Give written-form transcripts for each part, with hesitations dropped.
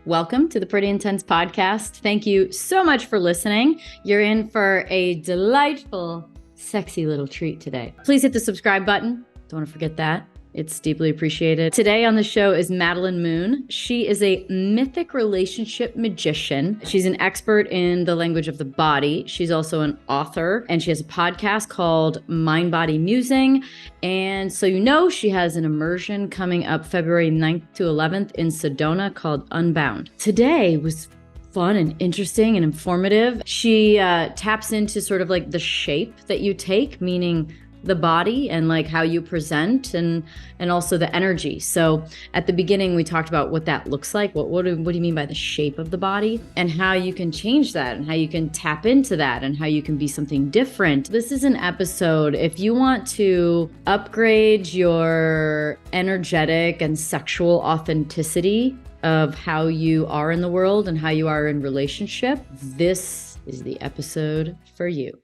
Welcome to the Pretty Intense podcast. Thank you so much for listening. You're in for a delightful, sexy little treat today. Please hit the subscribe button. Don't want to forget that. It's deeply appreciated. Today on the show is Madelyn Moon. She is a mythic relationship magician. She's an expert in the language of the body. She's also an author, and she has a podcast called Mind Body Musing. And so she has an immersion coming up February 9th to 11th in Sedona called Unbound. Today was fun and interesting and informative. She taps into sort of like the shape that you take, meaning the body and like how you present and also the energy. So at the beginning, we talked about what that looks like. What do you mean by the shape of the body and how you can change that and how you can tap into that and how you can be something different. This is an episode if you want to upgrade your energetic and sexual authenticity of how you are in the world and how you are in relationship. This is the episode for you.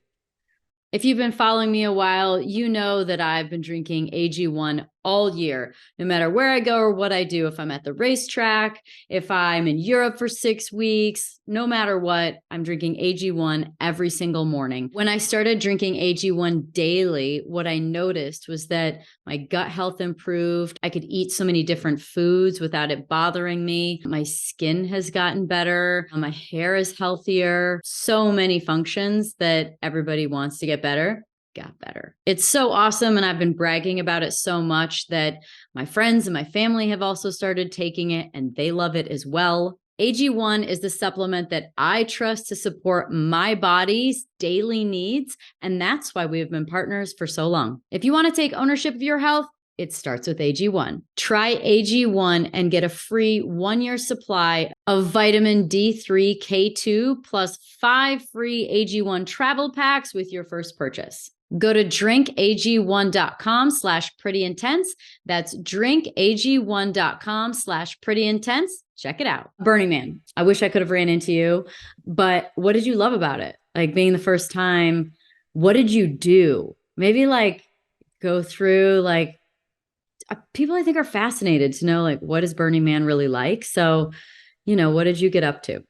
If you've been following me a while, you know that I've been drinking AG1 all year, no matter where I go or what I do. If I'm at the racetrack, if I'm in Europe for 6 weeks, no matter what, I'm drinking AG1 every single morning. When I started drinking AG1 daily, what I noticed was that my gut health improved. I could eat so many different foods without it bothering me. My skin has gotten better. My hair is healthier. So many functions that everybody wants to get better. Got better. It's so awesome. And I've been bragging about it so much that my friends and my family have also started taking it and they love it as well. AG1 is the supplement that I trust to support my body's daily needs. And that's why we have been partners for so long. If you want to take ownership of your health, it starts with AG1. Try AG1 and get a free 1-year supply of vitamin D3, K2, plus 5 free AG1 travel packs with your first purchase. Go to drinkag1.com/prettyintense. That's drinkag1.com/prettyintense. Check it out. Burning Man. I wish I could have ran into you, but what did you love about it? Like being the first time, what did you do? Maybe like go through like people I think are fascinated to know like what is Burning Man really like? So, what did you get up to?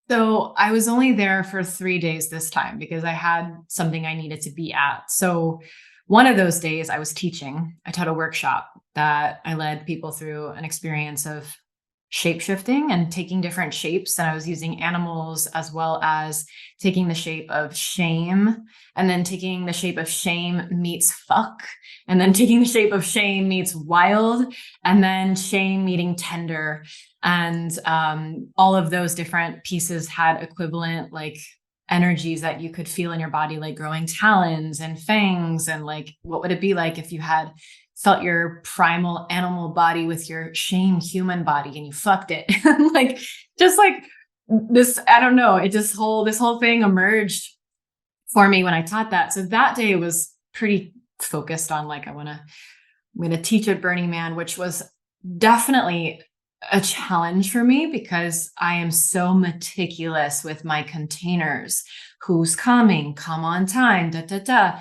So I was only there for 3 days this time because I had something I needed to be at. So one of those days I was teaching. I taught a workshop that I led people through an experience of shapeshifting and taking different shapes. And I was using animals as well as taking the shape of shame and then taking the shape of shame meets fuck and then taking the shape of shame meets wild and then shame meeting tender. And all of those different pieces had equivalent like energies that you could feel in your body, like growing talons and fangs. And like, what would it be like if you had felt your primal animal body with your shame human body and you fucked it? Like, just like this, I don't know. This whole thing emerged for me when I taught that. So that day was pretty focused on like, I'm going to teach at Burning Man, which was definitely a challenge for me because I am so meticulous with my containers. Who's coming? Come on time. The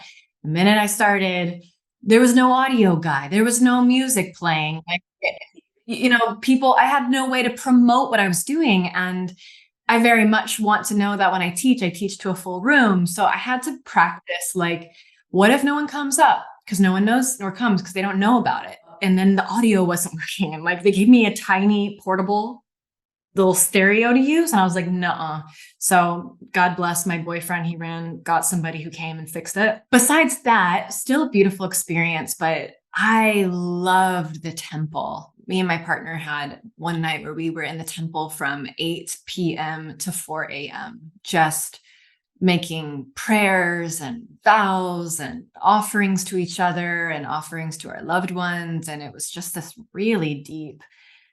minute I started, there was no audio guide. There was no music playing. Like, people, I had no way to promote what I was doing. And I very much want to know that when I teach to a full room. So I had to practice, like, what if no one comes up? Because no one knows or comes because they don't know about it. And then the audio wasn't working. And like, they gave me a tiny portable little stereo to use. And I was like, nuh-uh. So God bless my boyfriend. He got somebody who came and fixed it. Besides that, still a beautiful experience, but I loved the temple. Me and my partner had one night where we were in the temple from 8 p.m. to 4 a.m., just making prayers and vows and offerings to each other and offerings to our loved ones. And it was just this really deep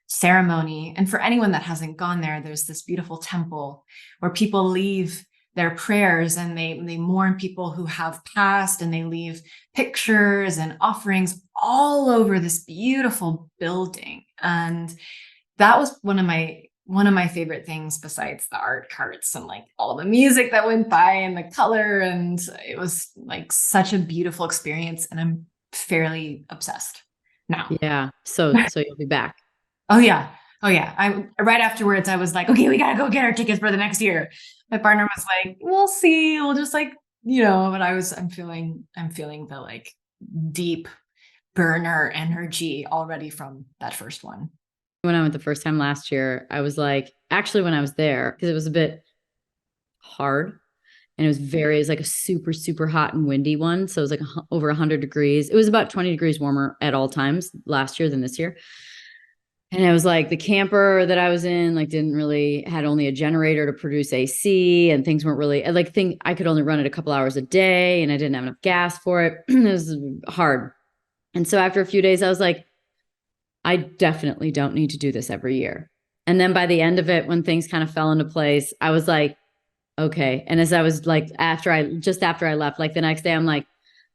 ceremony. And for anyone that hasn't gone there, there's this beautiful temple where people leave their prayers and they mourn people who have passed, and they leave pictures and offerings all over this beautiful building. And that was one of my favorite things, besides the art carts and like all the music that went by and the color. And it was like such a beautiful experience. And I'm fairly obsessed now. Yeah. So you'll be back. Oh yeah. Oh yeah. Right afterwards, I was like, okay, we gotta go get our tickets for the next year. My partner was like, we'll see. We'll just like, but I'm feeling the like deep burner energy already from that first one. When I went the first time last year, I was like, actually, when I was there, because it was a bit hard and it was like a super, super hot and windy one. So it was like over 100 degrees. It was about 20 degrees warmer at all times last year than this year. And it was like the camper that I was in, like, had only a generator to produce AC, and things weren't really I could only run it a couple hours a day and I didn't have enough gas for it. It was hard. And so after a few days, I was like, I definitely don't need to do this every year. And then by the end of it, when things kind of fell into place, I was like, okay. And as I was like, after I left, like the next day, I'm like,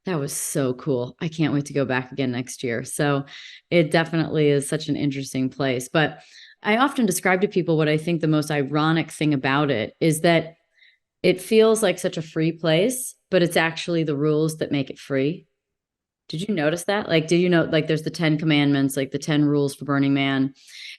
that was so cool. I can't wait to go back again next year. So it definitely is such an interesting place. But I often describe to people what I think the most ironic thing about it is that it feels like such a free place, but it's actually the rules that make it free. Did you notice that? Like, did you know, like, there's the 10 commandments, like the 10 rules for Burning Man.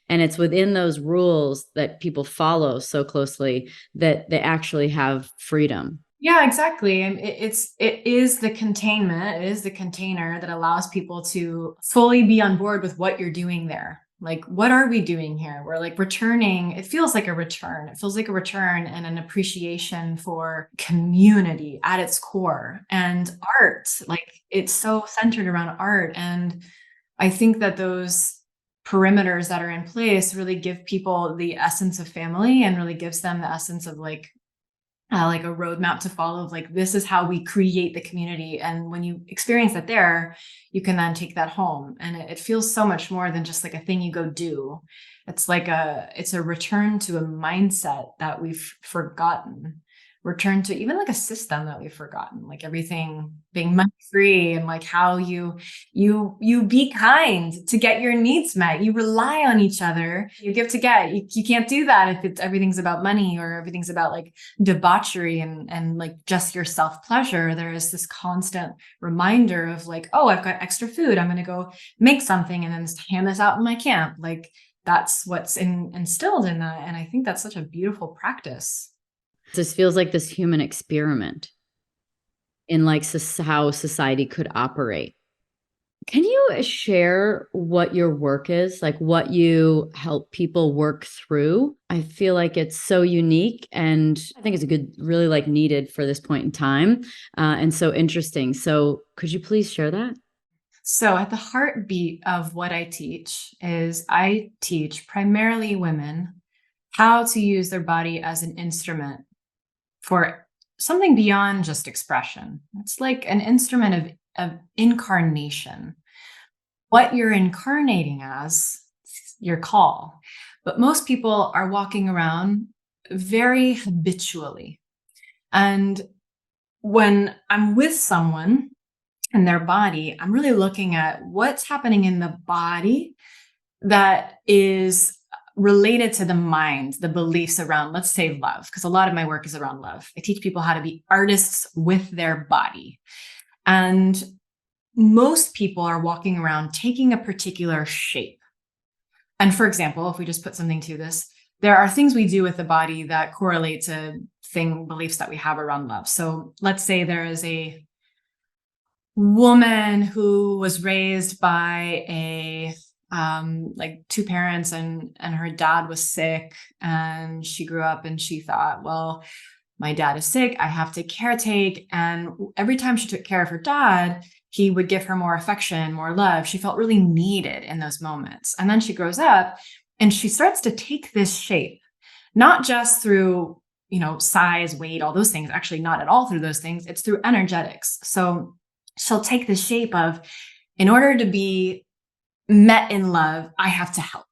And it's within those rules that people follow so closely that they actually have freedom. Yeah, exactly. And it is the containment, it is the container that allows people to fully be on board with what you're doing there. Like, what are we doing here? We're like returning. It feels like a return. It feels like a return and an appreciation for community at its core and art. Like, it's so centered around art. And I think that those perimeters that are in place really give people the essence of family and really gives them the essence of like a roadmap to follow of like, this is how we create the community. And when you experience that there, you can then take that home. And it feels so much more than just like a thing you go do. It's like it's a return to a mindset that we've forgotten, return to even like a system that we've forgotten, like everything being money free and like how you be kind to get your needs met. You rely on each other. You give to get. You can't do that if everything's about money or everything's about like debauchery and like just your self pleasure. There is this constant reminder of like, oh, I've got extra food. I'm going to go make something and then hand this out in my camp. Like, that's what's instilled in that. And I think that's such a beautiful practice. This feels like this human experiment in like how society could operate. Can you share what your work is, like what you help people work through? I feel like it's so unique and I think it's really like needed for this point in time, and so interesting. So could you please share that? So at the heartbeat of what I teach is I teach primarily women how to use their body as an instrument for something beyond just expression. It's like an instrument of incarnation. What you're incarnating as, your call. But most people are walking around very habitually. And when I'm with someone and their body, I'm really looking at what's happening in the body that is related to the mind, the beliefs around, let's say, love, because a lot of my work is around love. I teach people how to be artists with their body. And most people are walking around taking a particular shape. And for example, if we just put something to this, there are things we do with the body that correlate to beliefs that we have around love. So let's say there is a woman who was raised by like two parents and her dad was sick, and she grew up and she thought, well, my dad is sick, I have to caretake. And every time she took care of her dad, he would give her more affection, more love. She felt really needed in those moments. And then she grows up and she starts to take this shape, not just through, size, weight, all those things, actually not at all through those things. It's through energetics. So she'll take the shape of, in order to be met in love, I have to help.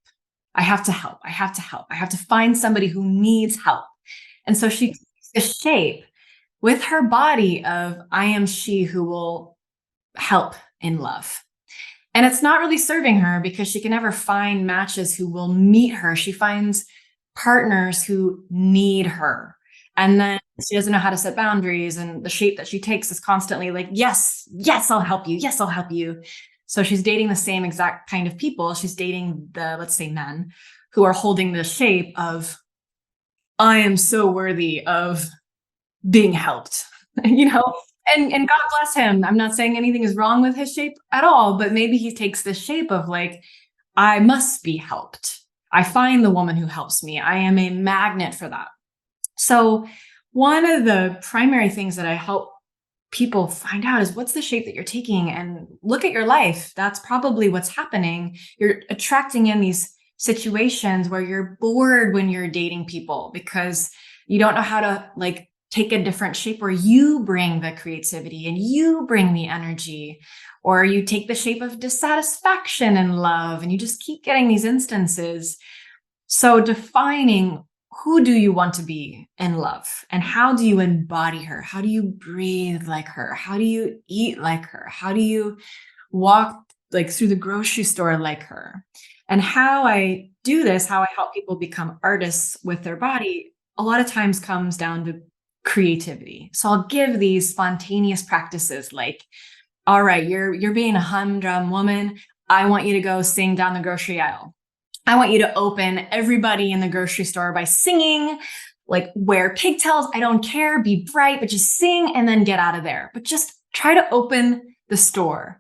I have to help. I have to help. I have to find somebody who needs help. And so she takes the shape with her body of, I am she who will help in love. And it's not really serving her because she can never find matches who will meet her. She finds partners who need her. And then she doesn't know how to set boundaries. And the shape that she takes is constantly like, yes, yes, I'll help you. Yes, I'll help you. So she's dating the same exact kind of people. She's dating the, let's say, men who are holding the shape of, I am so worthy of being helped, you know? And God bless him. I'm not saying anything is wrong with his shape at all, but maybe he takes the shape of like, I must be helped. I find the woman who helps me. I am a magnet for that. So one of the primary things that I help people find out is what's the shape that you're taking, and look at your life. That's probably what's happening. You're attracting in these situations where you're bored when you're dating people because you don't know how to like take a different shape where you bring the creativity and you bring the energy, or you take the shape of dissatisfaction in love and you just keep getting these instances. So defining who do you want to be in love and how do you embody her? How do you breathe like her? How do you eat like her? How do you walk like through the grocery store like her? And how I do this, how I help people become artists with their body, a lot of times comes down to creativity. So I'll give these spontaneous practices like, all right, you're being a humdrum woman. I want you to go sing down the grocery aisle. I want you to open everybody in the grocery store by singing, like wear pigtails. I don't care, be bright, but just sing and then get out of there. But just try to open the store.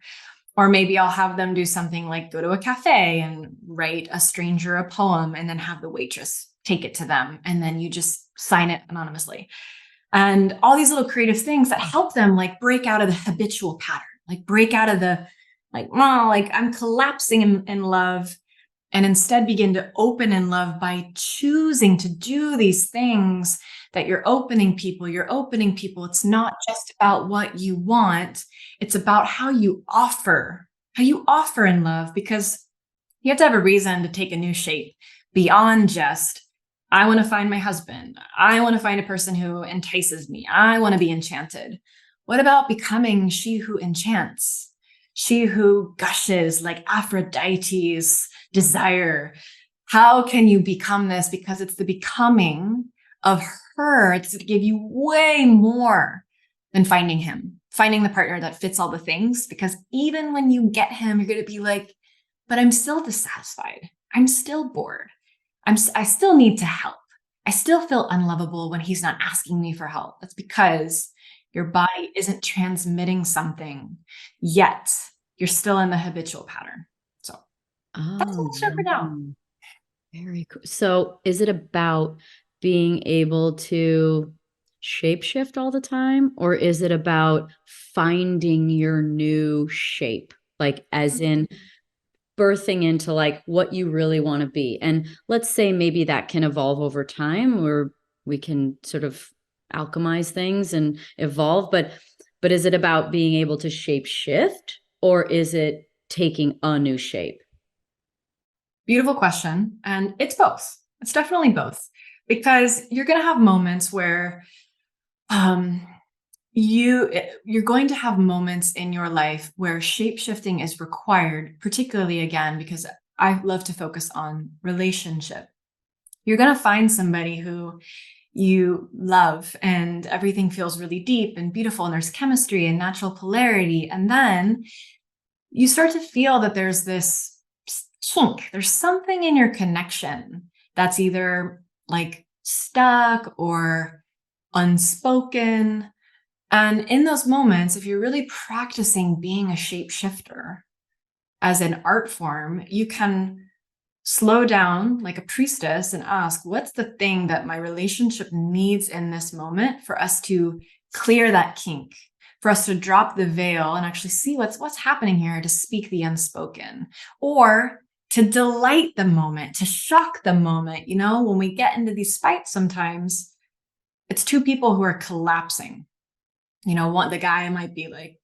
Or maybe I'll have them do something like go to a cafe and write a stranger a poem and then have the waitress take it to them. And then you just sign it anonymously. And all these little creative things that help them like break out of the habitual pattern, like break out of the like, oh, like I'm collapsing in love. And instead begin to open in love by choosing to do these things that you're opening people. It's not just about what you want. It's about how you offer in love, because you have to have a reason to take a new shape beyond just, I want to find my husband. I want to find a person who entices me. I want to be enchanted. What about becoming she who enchants? She who gushes like Aphrodite's desire. How can you become this? Because it's the becoming of her. It's to give you way more than finding him, finding the partner that fits all the things. Because even when you get him, you're going to be like, but I'm still dissatisfied. I'm still bored. I still need to help. I still feel unlovable when he's not asking me for help. That's because your body isn't transmitting something yet. You're still in the habitual pattern. So that's what I'll for now. Very cool. So is it about being able to shapeshift all the time, or is it about finding your new shape? Like as in birthing into like what you really want to be. And let's say maybe that can evolve over time, or we can sort of alchemize things and evolve, but is it about being able to shape shift, or is it taking a new shape? Beautiful question. And it's both. It's definitely both, because you're going to have moments where you're going to have moments in your life where shape-shifting is required, particularly again, because I love to focus on relationship. You're going to find somebody who you love and everything feels really deep and beautiful and there's chemistry and natural polarity. And then you start to feel that there's this kink. There's something in your connection that's either like stuck or unspoken. And in those moments, if you're really practicing being a shapeshifter as an art form, you can slow down like a priestess and ask, what's the thing that my relationship needs in this moment for us to clear that kink, for us to drop the veil and actually see what's happening here, to speak the unspoken, or to delight the moment, to shock the moment. You know, when we get into these fights, sometimes it's two people who are collapsing. You know, the guy might be like,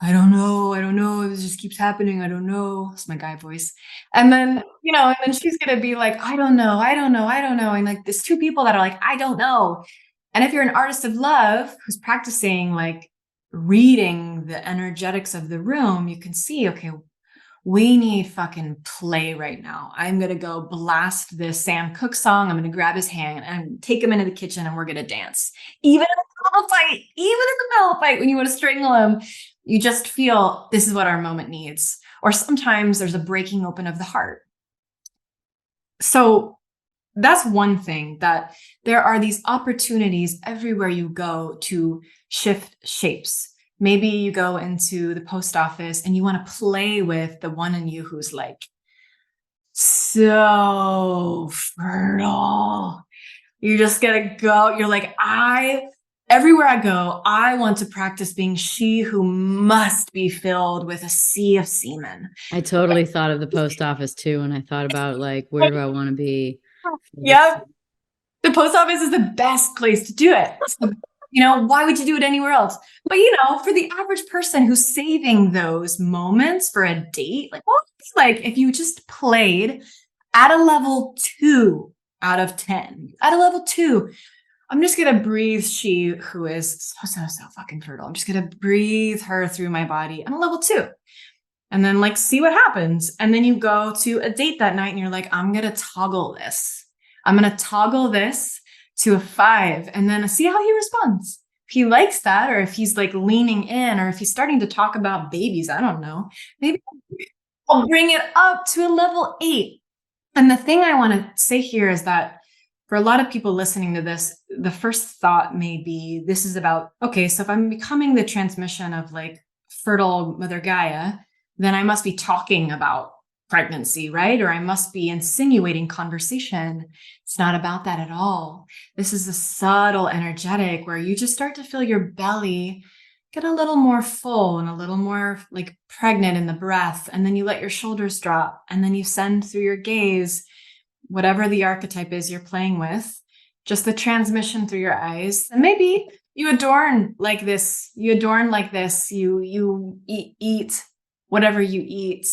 I don't know. It just keeps happening. I don't know. It's my guy voice. And then, and then she's going to be like, I don't know. And like there's two people that are like, I don't know. And if you're an artist of love who's practicing like reading the energetics of the room, you can see, okay, we need fucking play right now. I'm going to go blast this Sam Cooke song. I'm going to grab his hand and take him into the kitchen and we're going to dance. Even in the middle of a fight, when you want to strangle him, you just feel this is what our moment needs. or sometimes there's a breaking open of the heart. So that's one thing, that there are these opportunities everywhere you go to shift shapes. Maybe you go into the post office and you want to play with the one in you who's like so fertile. You're just gonna go. You're like, everywhere I go, I want to practice being she who must be filled with a sea of semen. I totally thought of the post office too. And I thought about like, where do I want to be? Yep. The post office is the best place to do it. So, why would you do it anywhere else? But, for the average person who's saving those moments for a date, like, what would it be like if you just played at a level 2 out of 10? At a level 2, I'm just going to breathe she who is so fucking fertile. I'm just going to breathe her through my body on a level 2. And then like, see what happens. And then you go to a date that night and you're like, I'm going to toggle this. I'm going to toggle this to a 5 and then see how he responds. If he likes that, or if he's like leaning in, or if he's starting to talk about babies, I don't know. Maybe I'll bring it up to a level 8. And the thing I want to say here is that for a lot of people listening to this, the first thought may be, this is about, okay, so if I'm becoming the transmission of like fertile Mother Gaia, then I must be talking about pregnancy, right? Or I must be insinuating conversation. It's not about that at all. This is a subtle energetic where you just start to feel your belly get a little more full and a little more like pregnant in the breath. And then you let your shoulders drop and then you send through your gaze, whatever the archetype is you're playing with, just the transmission through your eyes. And maybe you adorn like this, you eat whatever you eat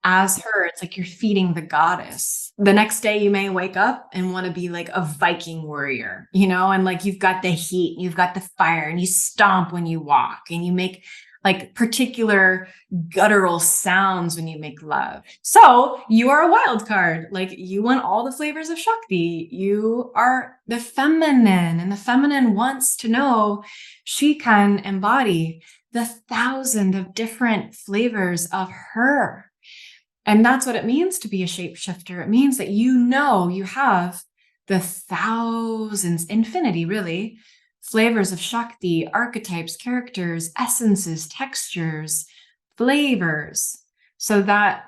as her. It's like you're feeding the goddess. The next day you may wake up and want to be like a Viking warrior, and like you've got the heat, you've got the fire, and you stomp when you walk, and you make like particular guttural sounds when you make love. So you are a wild card. Like you want all the flavors of Shakti. You are the feminine, and the feminine wants to know she can embody the 1,000 of different flavors of her. And that's what it means to be a shapeshifter. It means that you have the thousands, infinity really, flavors of Shakti, archetypes, characters, essences, textures, flavors, so that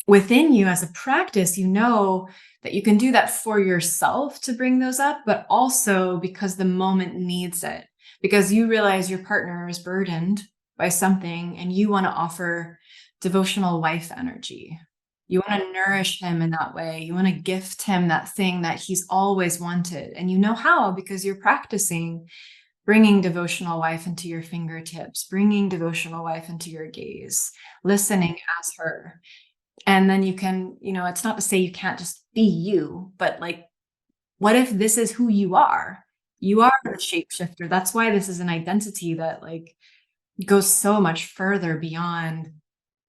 within you as a practice, that you can do that for yourself to bring those up, but also because the moment needs it, because you realize your partner is burdened by something and you want to offer devotional wife energy. You want to nourish him in that way. You want to gift him that thing that he's always wanted. And you know how, because you're practicing bringing devotional wife into your fingertips, bringing devotional wife into your gaze, listening as her. And then you can, it's not to say you can't just be you, but like, what if this is who you are? You are a shapeshifter. That's why this is an identity that like goes so much further beyond,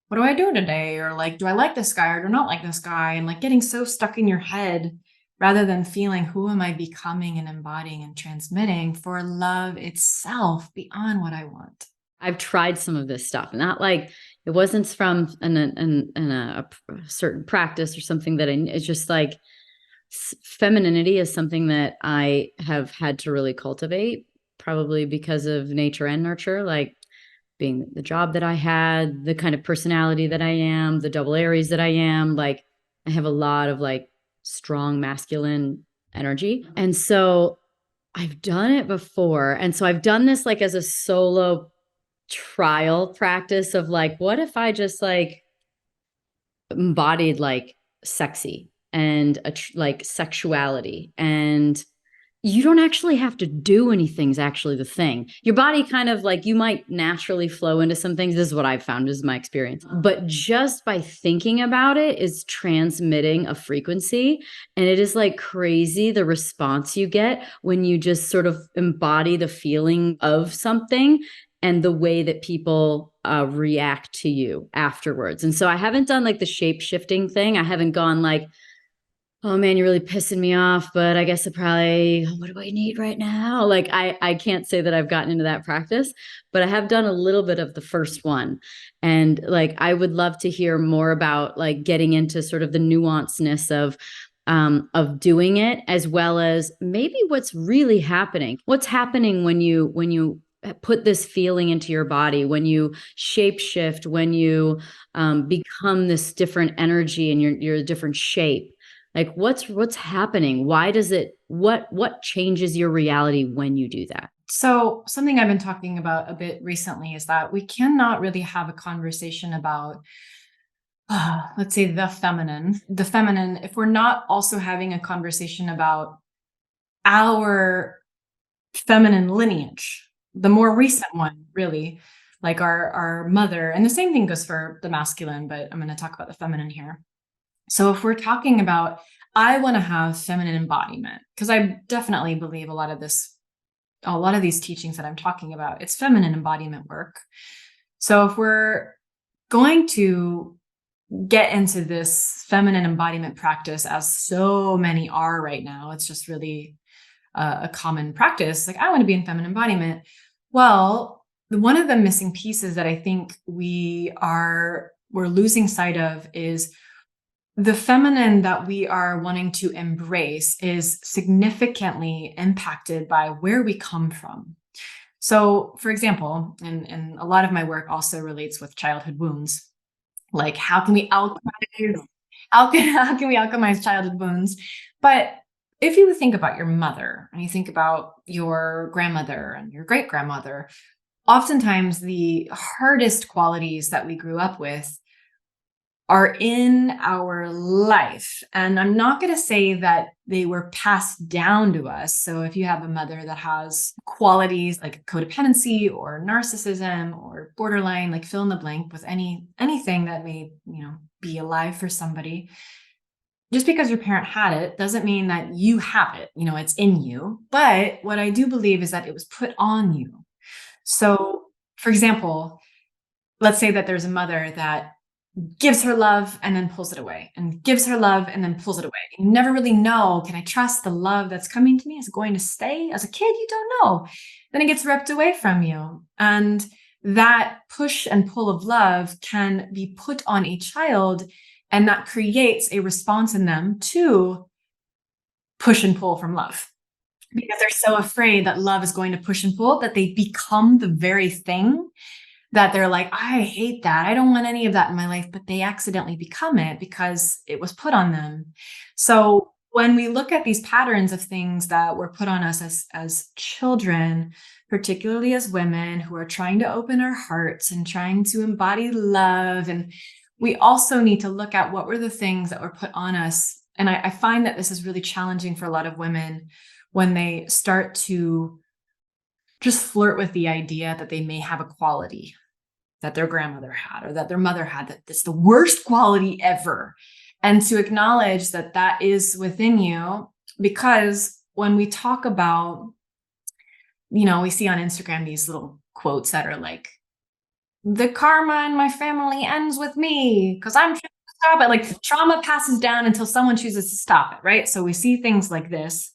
what do I do today? Or like, do I like this guy or do I not like this guy? And like getting so stuck in your head rather than feeling, who am I becoming and embodying and transmitting for love itself beyond what I want? I've tried some of this stuff, not like it wasn't from a certain practice or something it's just like femininity is something that I have had to really cultivate, probably because of nature and nurture, like being the job that I had, the kind of personality that I am, the double Aries that I am. Like I have a lot of like strong masculine energy. And so I've done it before. And so I've done this like as a solo trial practice of like, what if I just like embodied like sexy and like sexuality, and you don't actually have to do anything's actually the thing. Your body kind of like, you might naturally flow into some things. This is what I've found, is my experience. But just by thinking about it is transmitting a frequency. And it is like crazy the response you get when you just sort of embody the feeling of something and the way that people react to you afterwards. And so I haven't done like the shape shifting thing. I haven't gone like, oh man, you're really pissing me off, but I guess what do I need right now? Like I can't say that I've gotten into that practice, but I have done a little bit of the first one. And like I would love to hear more about like getting into sort of the nuanceness of doing it, as well as maybe what's really happening. What's happening when you put this feeling into your body, when you shape shift, when you become this different energy and you're a different shape. Like what's happening? Why does it what changes your reality when you do that? So, something I've been talking about a bit recently is that we cannot really have a conversation about, let's say, the feminine, if we're not also having a conversation about our feminine lineage, the more recent one, really, like our mother. And the same thing goes for the masculine, but I'm going to talk about the feminine here. So if we're talking about, I want to have feminine embodiment, because I definitely believe a lot of these teachings that I'm talking about, it's feminine embodiment work. So if we're going to get into this feminine embodiment practice, as so many are right now, it's just really a common practice. Like, I want to be in feminine embodiment. Well, one of the missing pieces that I think we're losing sight of is the feminine that we are wanting to embrace is significantly impacted by where we come from. So, for example, and a lot of my work also relates with childhood wounds. Like, how can we alchemize childhood wounds? But if you think about your mother and you think about your grandmother and your great grandmother, oftentimes the hardest qualities that we grew up with are in our life. And I'm not going to say that they were passed down to us. So if you have a mother that has qualities like codependency or narcissism or borderline, like fill in the blank with anything that may, be alive for somebody, just because your parent had it doesn't mean that you have it. It's in you. But what I do believe is that it was put on you. So, for example, let's say that there's a mother that gives her love and then pulls it away, and gives her love and then pulls it away. You never really know, can I trust the love that's coming to me? Is it going to stay? As a kid, you don't know. Then it gets ripped away from you. And that push and pull of love can be put on a child, and that creates a response in them to push and pull from love. Because they're so afraid that love is going to push and pull that they become the very thing that they're like, I hate that. I don't want any of that in my life, but they accidentally become it because it was put on them. So when we look at these patterns of things that were put on us as children, particularly as women who are trying to open our hearts and trying to embody love, and we also need to look at what were the things that were put on us. And I find that this is really challenging for a lot of women when they start to just flirt with the idea that they may have a quality that their grandmother had or that their mother had, that it's the worst quality ever. And to acknowledge that that is within you, because when we talk about, we see on Instagram these little quotes that are like, the karma in my family ends with me because I'm trying to stop it. Like, trauma passes down until someone chooses to stop it, right? So we see things like this.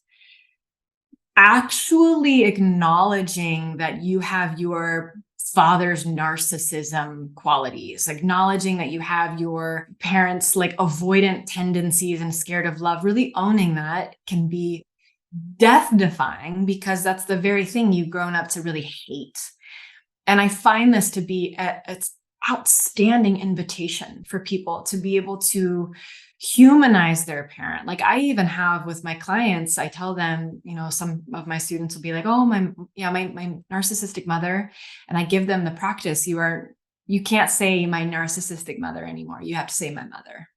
Actually acknowledging that you have your father's narcissism qualities, acknowledging that you have your parents' like avoidant tendencies and scared of love, really owning that can be death defying, because that's the very thing you've grown up to really hate. And I find this to be an outstanding invitation for people to be able to humanize their parent. Like, I even have with my clients, I tell them, some of my students will be like, oh, my narcissistic mother. And I give them the practice. You can't say my narcissistic mother anymore. You have to say my mother,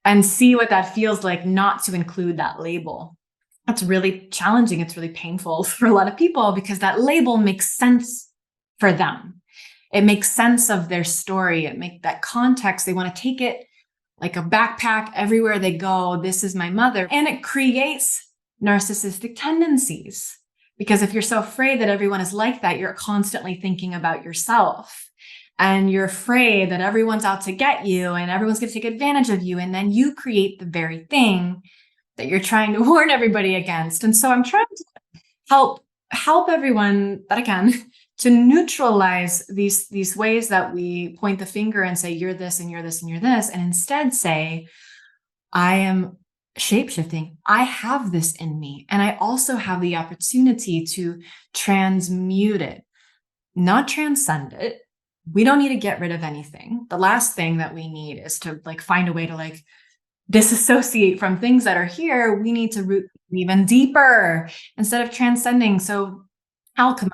and see what that feels like, not to include that label. That's really challenging. It's really painful for a lot of people because that label makes sense for them. It makes sense of their story. It makes that context. They want to take it like a backpack everywhere they go. This is my mother. And it creates narcissistic tendencies, because if you're so afraid that everyone is like that, you're constantly thinking about yourself. and you're afraid that everyone's out to get you and everyone's going to take advantage of you. And then you create the very thing that you're trying to warn everybody against. And so I'm trying to help everyone that I can to neutralize these ways that we point the finger and say, you're this and you're this and you're this, and instead say, I am shapeshifting. I have this in me. And I also have the opportunity to transmute it, not transcend it. We don't need to get rid of anything. The last thing that we need is to like find a way to like disassociate from things that are here. We need to root even deeper instead of transcending. So alchemizing.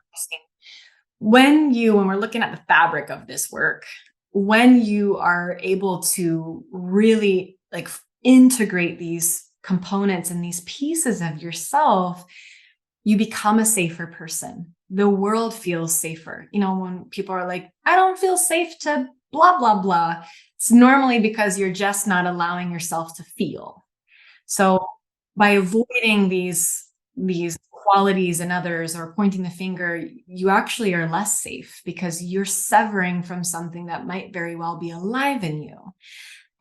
When we're looking at the fabric of this work, when you are able to really like integrate these components and these pieces of yourself, you become a safer person. The world feels safer. You know, when people are like, I don't feel safe to blah, blah, blah, it's normally because you're just not allowing yourself to feel. So by avoiding these qualities in others or pointing the finger, you actually are less safe because you're severing from something that might very well be alive in you.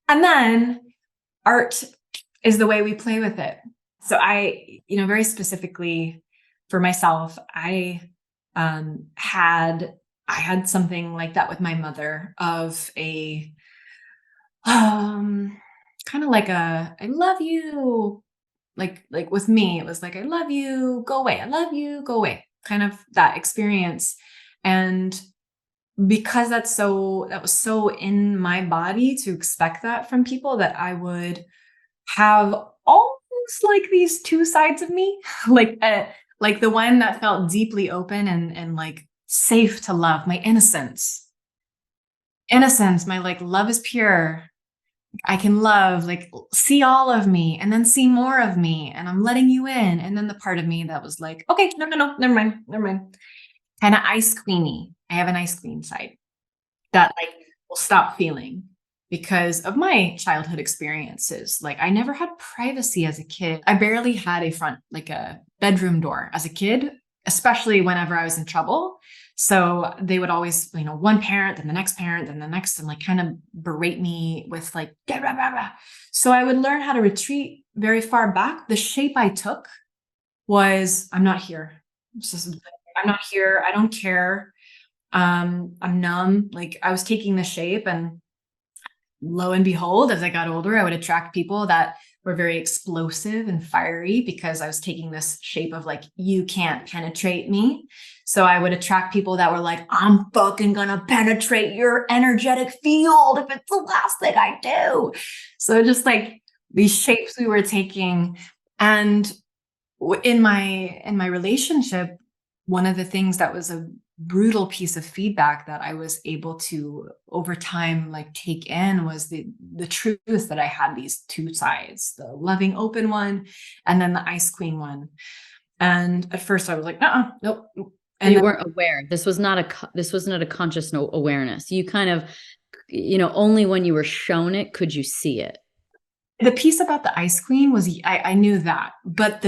And then art is the way we play with it. So I, very specifically for myself, I had something like that with my mother of a kind of like a I love you, like with me it was like I love you, go away, I love you, go away, kind of that experience. And because that was so in my body to expect that from people, that I would have almost like these two sides of me, like the one that felt deeply open and like safe to love, my innocence, my like love is pure. I can love, like see all of me and then see more of me and I'm letting you in. And then the part of me that was like, okay, no, never mind. Kind of ice queeny. I have an ice queen side that like will stop feeling because of my childhood experiences. Like I never had privacy as a kid. I barely had a bedroom door as a kid, especially whenever I was in trouble. So they would always, one parent, then the next parent, then the next, and like kind of berate me with like, blah, blah, blah. So I would learn how to retreat very far back. The shape I took was, I'm not here. I'm not here. I don't care. I'm numb. Like I was taking the shape, and lo and behold, as I got older, I would attract people that were very explosive and fiery because I was taking this shape of like, you can't penetrate me. So I would attract people that were like, I'm fucking gonna penetrate your energetic field if it's the last thing I do. So just like these shapes we were taking. And in my relationship, one of the things that was a brutal piece of feedback that I was able to over time like take in was the truth that I had these two sides, the loving open one and then the ice queen one. And at first I was like, nope. And you weren't aware. This was not a conscious awareness. You kind of, only when you were shown it could you see it. The piece about the ice queen was I knew that, but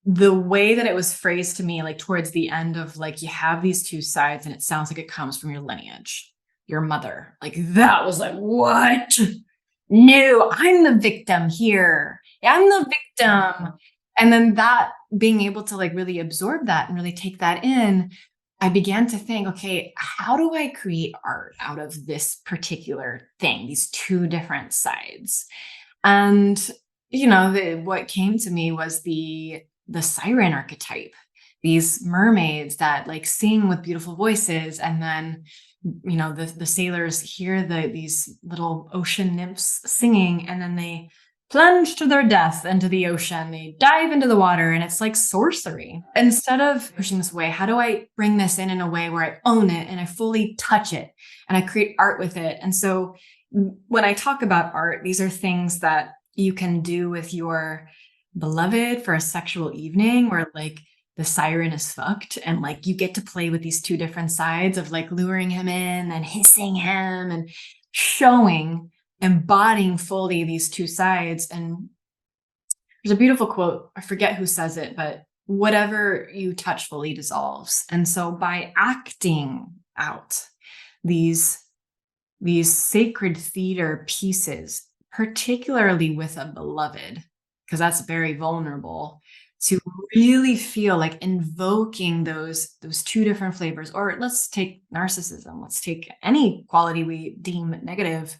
the way that it was phrased to me, like towards the end of like, you have these two sides and it sounds like it comes from your lineage, your mother, like that was like, what? No, I'm the victim here. I'm the victim. And then that being able to like really absorb that and really take that in, I began to think, okay, how do I create art out of this particular thing, these two different sides? And, what came to me was the siren archetype, these mermaids that like sing with beautiful voices. And then, the sailors hear these little ocean nymphs singing, and then they plunge to their death into the ocean. They dive into the water, and it's like sorcery. Instead of pushing this away, how do I bring this in a way where I own it and I fully touch it and I create art with it? And so when I talk about art, these are things that you can do with your beloved for a sexual evening where like the siren is fucked and like you get to play with these two different sides of like luring him in and hissing him and embodying fully these two sides. And there's a beautiful quote, I forget who says it, but whatever you touch fully dissolves. And so by acting out these sacred theater pieces, particularly with a beloved, because that's very vulnerable, to really feel like invoking those two different flavors. Or let's take narcissism. Let's take any quality we deem negative.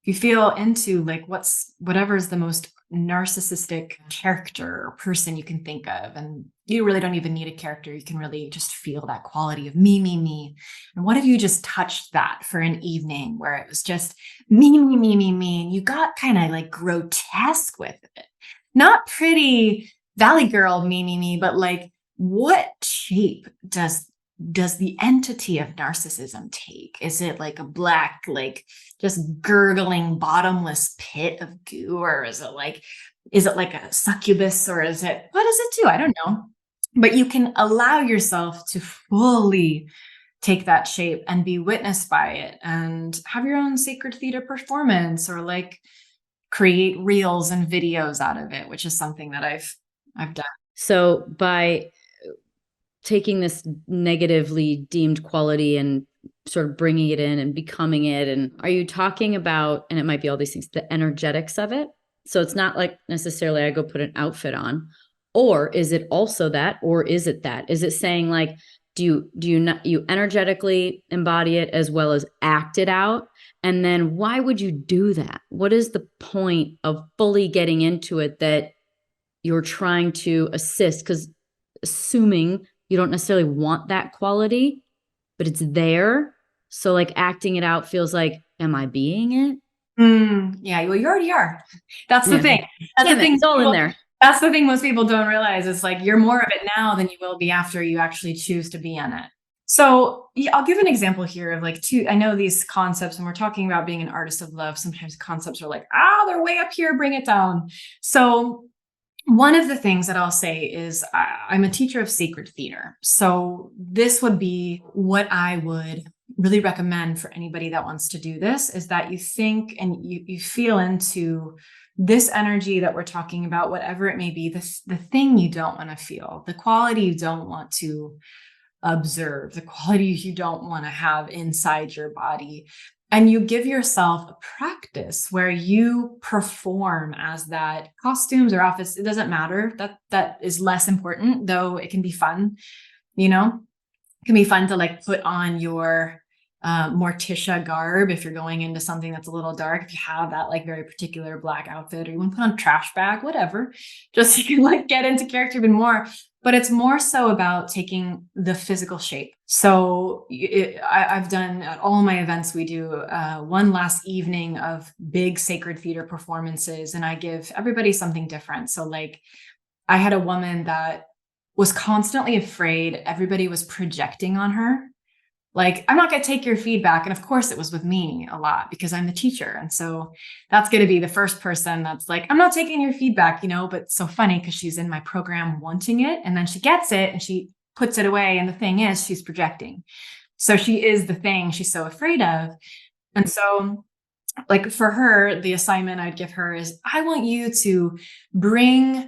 If you feel into like whatever is the most narcissistic character or person you can think of, and you really don't even need a character, you can really just feel that quality of me. And what if you just touched that for an evening where it was just me, and you got kind of like grotesque with it, not pretty Valley Girl me, but like what shape does the entity of narcissism take? Is it like a black, like just gurgling bottomless pit of goo, or is it like a succubus, or what does it do? I don't know. But you can allow yourself to fully take that shape and be witnessed by it, and have your own sacred theater performance, or like create reels and videos out of it, which is something that I've done. So by taking this negatively deemed quality and sort of bringing it in and becoming it, and are you talking about, and it might be all these things, the energetics of it? So it's not like necessarily I go put an outfit on, or is it also that, or is it that? Is it saying like, do you not, you energetically embody it as well as act it out? And then why would you do that? What is the point of fully getting into it that you're trying to assist? Because assuming you don't necessarily want that quality, but it's there. So like acting it out feels like, am I being it? Yeah, well, you already are. That's the thing. That's the thing. It's all in there. That's the thing most people don't realize. It's like you're more of it now than you will be after you actually choose to be in it. So I'll give an example here of like I know these concepts when we're talking about being an artist of love, sometimes concepts are like, they're way up here, bring it down. So one of the things that I'll say is I'm a teacher of sacred theater. So this would be what I would really recommend for anybody that wants to do this, is that you think and you feel into this energy that we're talking about, whatever it may be, the thing you don't want to feel, the quality you don't want to observe, the qualities you don't want to have inside your body. And you give yourself a practice where you perform as that. Costumes or outfits, it doesn't matter. That is less important, though it can be fun, It can be fun to like put on your Morticia garb if you're going into something that's a little dark. If you have that like very particular black outfit, or you want to put on a trash bag, whatever, just so you can like get into character even more. But it's more so about taking the physical shape. So I've done at all my events, we do one last evening of big sacred theater performances, and I give everybody something different. So like I had a woman that was constantly afraid everybody was projecting on her. Like, I'm not going to take your feedback. And of course it was with me a lot because I'm the teacher. And so that's going to be the first person that's like, I'm not taking your feedback, but it's so funny because she's in my program wanting it. And then she gets it and she puts it away. And the thing is, she's projecting. So she is the thing she's so afraid of. And so like for her, the assignment I'd give her is, I want you to bring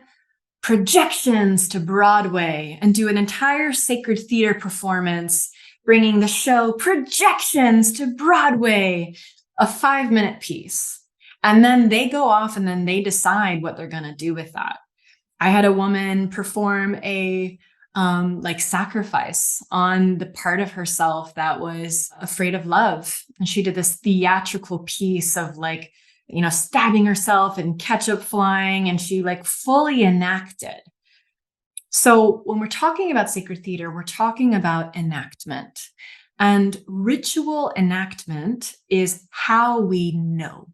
projections to Broadway and do an entire sacred theater performance, bringing the show Projections to Broadway, a 5-minute piece. And then they go off and then they decide what they're going to do with that. I had a woman perform a like sacrifice on the part of herself that was afraid of love. And she did this theatrical piece of like, stabbing herself and ketchup flying, and she like fully enacted. So when we're talking about sacred theater, we're talking about enactment, and ritual enactment is how we know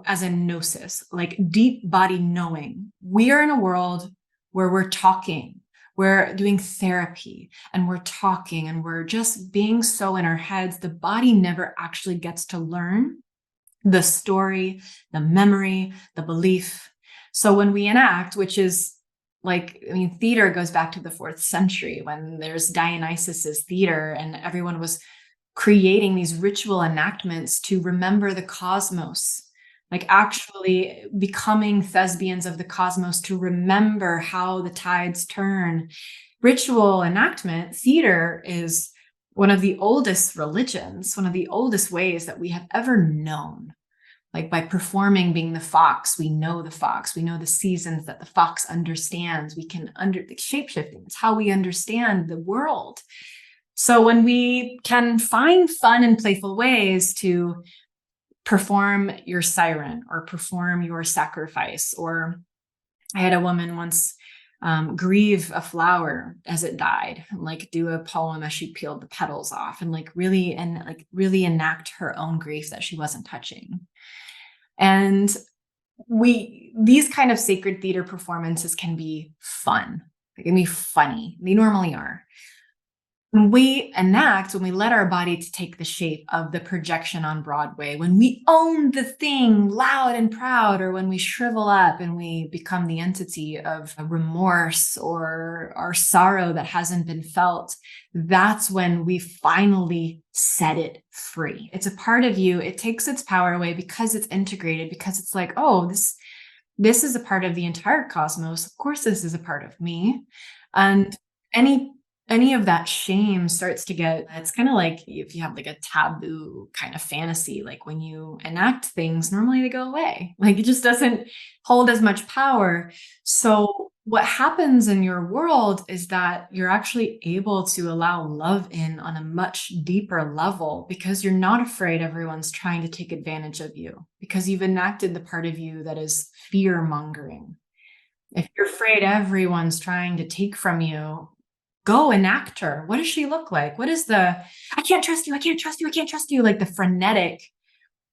as in gnosis, like deep body knowing. We are in a world where we're talking, we're doing therapy, and we're talking, and we're just being so in our heads. The body never actually gets to learn the story, the memory, the belief. So when we enact, which is theater goes back to the 4th century when there's Dionysus's theater, and everyone was creating these ritual enactments to remember the cosmos, like actually becoming thespians of the cosmos to remember how the tides turn. Ritual enactment, theater, is one of the oldest religions, one of the oldest ways that we have ever known. Like by performing being the fox, we know the fox, we know the seasons that the fox understands. We can the shapeshifting. It's how we understand the world. So when we can find fun and playful ways to perform your siren or perform your sacrifice, or I had a woman once grieve a flower as it died, and like do a poem as she peeled the petals off, and really enact her own grief that she wasn't touching. And these kind of sacred theater performances can be fun. They can be funny. They normally are. When we enact, when we let our body to take the shape of the projection on Broadway, when we own the thing loud and proud, or when we shrivel up and we become the entity of remorse or our sorrow that hasn't been felt, that's when we finally set it free. It's a part of you. It takes its power away because it's integrated, because it's like, oh, this is a part of the entire cosmos. Of course, this is a part of me. And any of that shame starts to get, it's kind of like if you have like a taboo kind of fantasy, like when you enact things, normally they go away. Like it just doesn't hold as much power. So what happens in your world is that you're actually able to allow love in on a much deeper level, because you're not afraid everyone's trying to take advantage of you, because you've enacted the part of you that is fear mongering. If you're afraid everyone's trying to take from you, go enact her. What does she look like? What is I can't trust you, I can't trust you, I can't trust you, like the frenetic.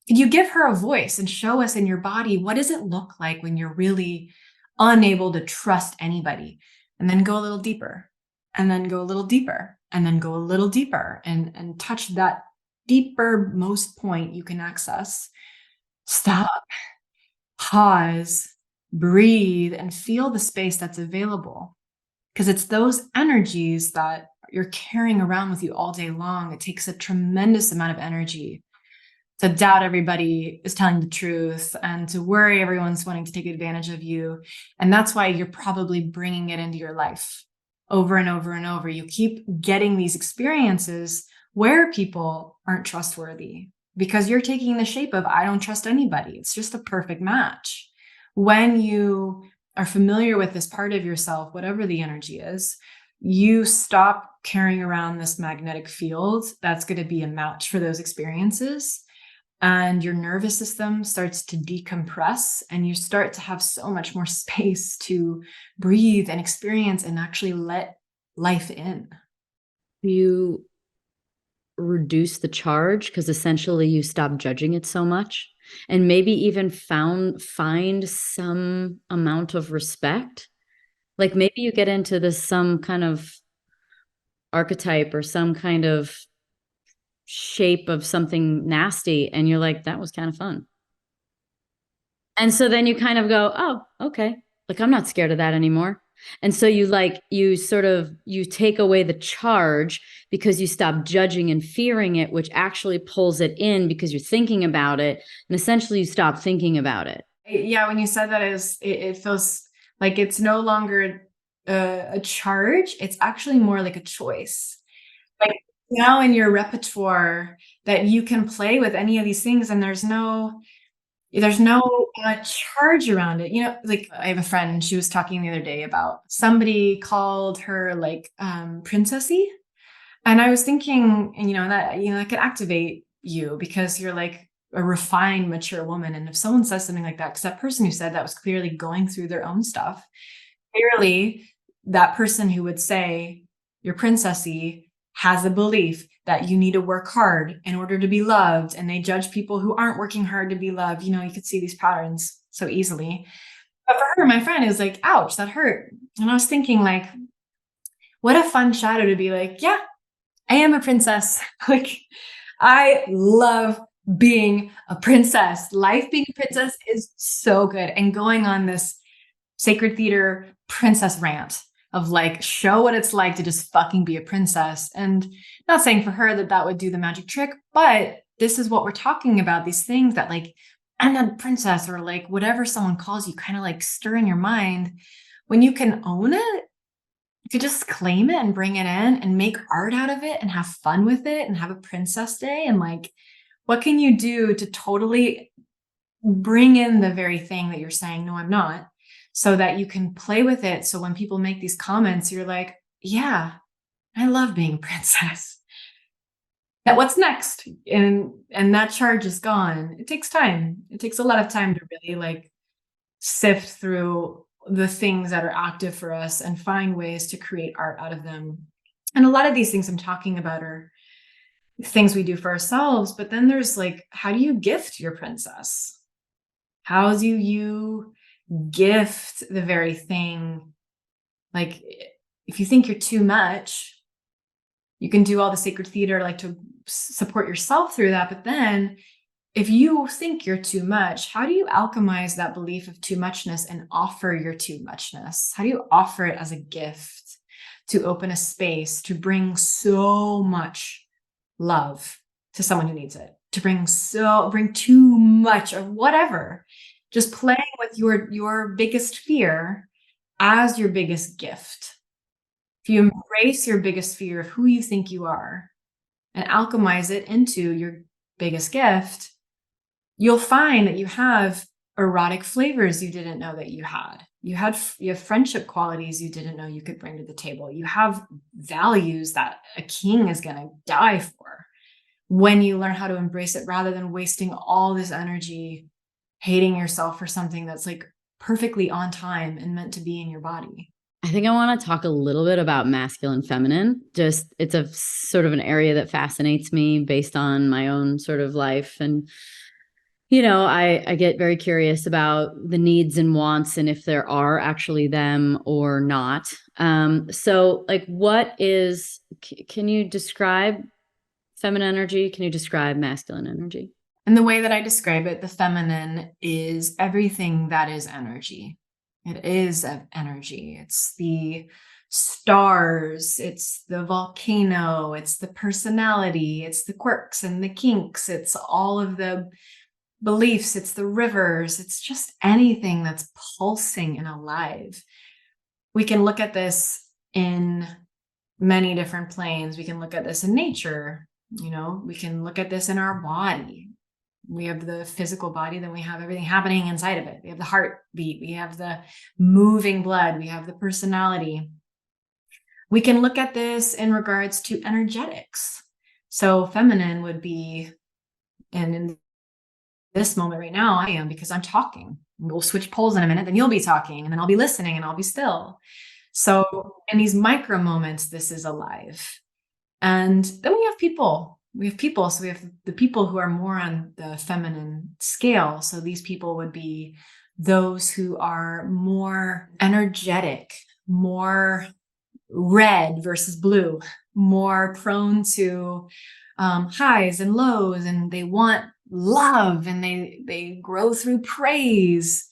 You give her a voice and show us in your body, what does it look like when you're really unable to trust anybody? And then go a little deeper, and then go a little deeper, and then go a little deeper, and touch that deeper most point you can access. Stop, pause, breathe, and feel the space that's available. Because it's those energies that you're carrying around with you all day long. It takes a tremendous amount of energy to doubt everybody is telling the truth and to worry everyone's wanting to take advantage of you. And that's why you're probably bringing it into your life over and over and over. You keep getting these experiences where people aren't trustworthy because you're taking the shape of, I don't trust anybody. It's just a perfect match. When you are familiar with this part of yourself, whatever the energy is, you stop carrying around this magnetic field that's going to be a match for those experiences. And your nervous system starts to decompress, and you start to have so much more space to breathe and experience and actually let life in. You reduce the charge because essentially you stop judging it so much, and maybe even find some amount of respect. Like maybe you get into this some kind of archetype or some kind of shape of something nasty, and you're like, that was kind of fun. And so then you kind of go, oh, okay, like I'm not scared of that anymore. And so you take away the charge because you stop judging and fearing it, which actually pulls it in because you're thinking about it. And essentially you stop thinking about it. Yeah. When you said that, it feels like it's no longer a charge. It's actually more like a choice. Like now in your repertoire that you can play with any of these things, and there's no charge around it. You know, like I have a friend, she was talking the other day about somebody called her like princessy. And I was thinking, and that could activate you because you're like a refined, mature woman. And if someone says something like that, because that person who said that was clearly going through their own stuff, clearly that person who would say you're princessy has a belief that you need to work hard in order to be loved, and they judge people who aren't working hard to be loved. You could see these patterns so easily. But for her, my friend, is like, ouch, that hurt. And I was thinking, like, what a fun shadow to be like, yeah, I am a princess. Like, I love being a princess. Life being a princess is so good. And going on this sacred theater princess rant of like, show what it's like to just fucking be a princess. And not saying for her that would do the magic trick, but this is what we're talking about. These things that like, I'm not a princess, or like whatever someone calls you, kind of like stir in your mind. When you can own it, to just claim it and bring it in and make art out of it and have fun with it and have a princess day. And like, what can you do to totally bring in the very thing that you're saying, no, I'm not, so that you can play with it. So when people make these comments, you're like, yeah, I love being a princess. That what's next? And that charge is gone. It takes time. It takes a lot of time to really like sift through the things that are active for us and find ways to create art out of them. And a lot of these things I'm talking about are things we do for ourselves, but then there's like, how do you gift your princess? How do you gift the very thing? Like, if you think you're too much, you can do all the sacred theater like to support yourself through that. But then if you think you're too much, how do you alchemize that belief of too muchness and offer your too muchness? How do you offer it as a gift to open a space to bring so much love to someone who needs it, to bring too much of whatever, just playing with your biggest fear as your biggest gift? If you embrace your biggest fear of who you think you are and alchemize it into your biggest gift, you'll find that you have erotic flavors you didn't know that you had. You have friendship qualities you didn't know you could bring to the table. You have values that a king is going to die for when you learn how to embrace it, rather than wasting all this energy hating yourself for something that's like perfectly on time and meant to be in your body. I think I want to talk a little bit about masculine, feminine. Just, it's a sort of an area that fascinates me based on my own sort of life. And, you know, I get very curious about the needs and wants and if there are actually them or not. So like, can you describe feminine energy? Can you describe masculine energy? And the way that I describe it, the feminine is everything that is energy. It is energy. It's the stars, it's the volcano, it's the personality, it's the quirks and the kinks, it's all of the beliefs, it's the rivers, it's just anything that's pulsing and alive. We can look at this in many different planes. We can look at this in nature, we can look at this in our body. We have the physical body, then we have everything happening inside of it. We have the heartbeat, we have the moving blood, we have the personality. We can look at this in regards to energetics. So feminine would be, and in this moment right now, I am, because I'm talking. We'll switch poles in a minute, then you'll be talking, and then I'll be listening and I'll be still. So in these micro moments, this is alive. And then we have people. So we have the people who are more on the feminine scale. So these people would be those who are more energetic, more red versus blue, more prone to highs and lows, and they want love, and they grow through praise.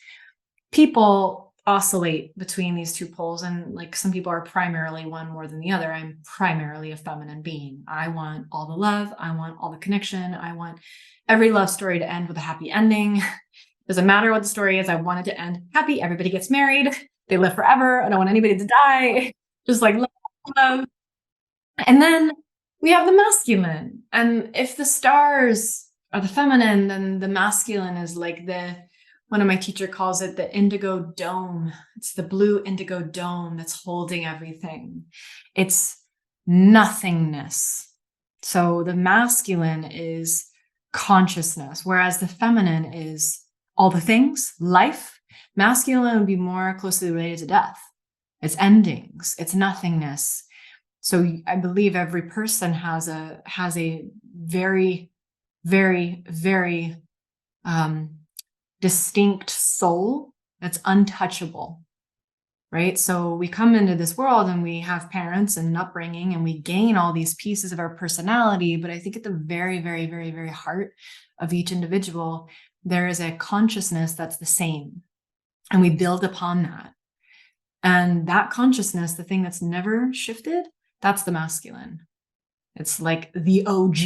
People oscillate between these two poles, and like some people are primarily one more than the other. I'm primarily a feminine being. I want all the love, I want all the connection, I want every love story to end with a happy ending. Doesn't matter what the story is, I want it to end happy. Everybody gets married, they live forever. I don't want anybody to die. Just like love. And then we have the masculine, and if the stars are the feminine, then the masculine is like one of my teacher calls it the indigo dome. It's the blue indigo dome that's holding everything. It's nothingness. So the masculine is consciousness, whereas the feminine is all the things, life. Masculine would be more closely related to death. It's endings, it's nothingness. So I believe every person has a very, very, very distinct soul that's untouchable, right? So we come into this world and we have parents and upbringing, and we gain all these pieces of our personality. But I think at the very, very, very, very heart of each individual, there is a consciousness that's the same, and we build upon that. And that consciousness, the thing that's never shifted, that's the masculine. It's like the OG.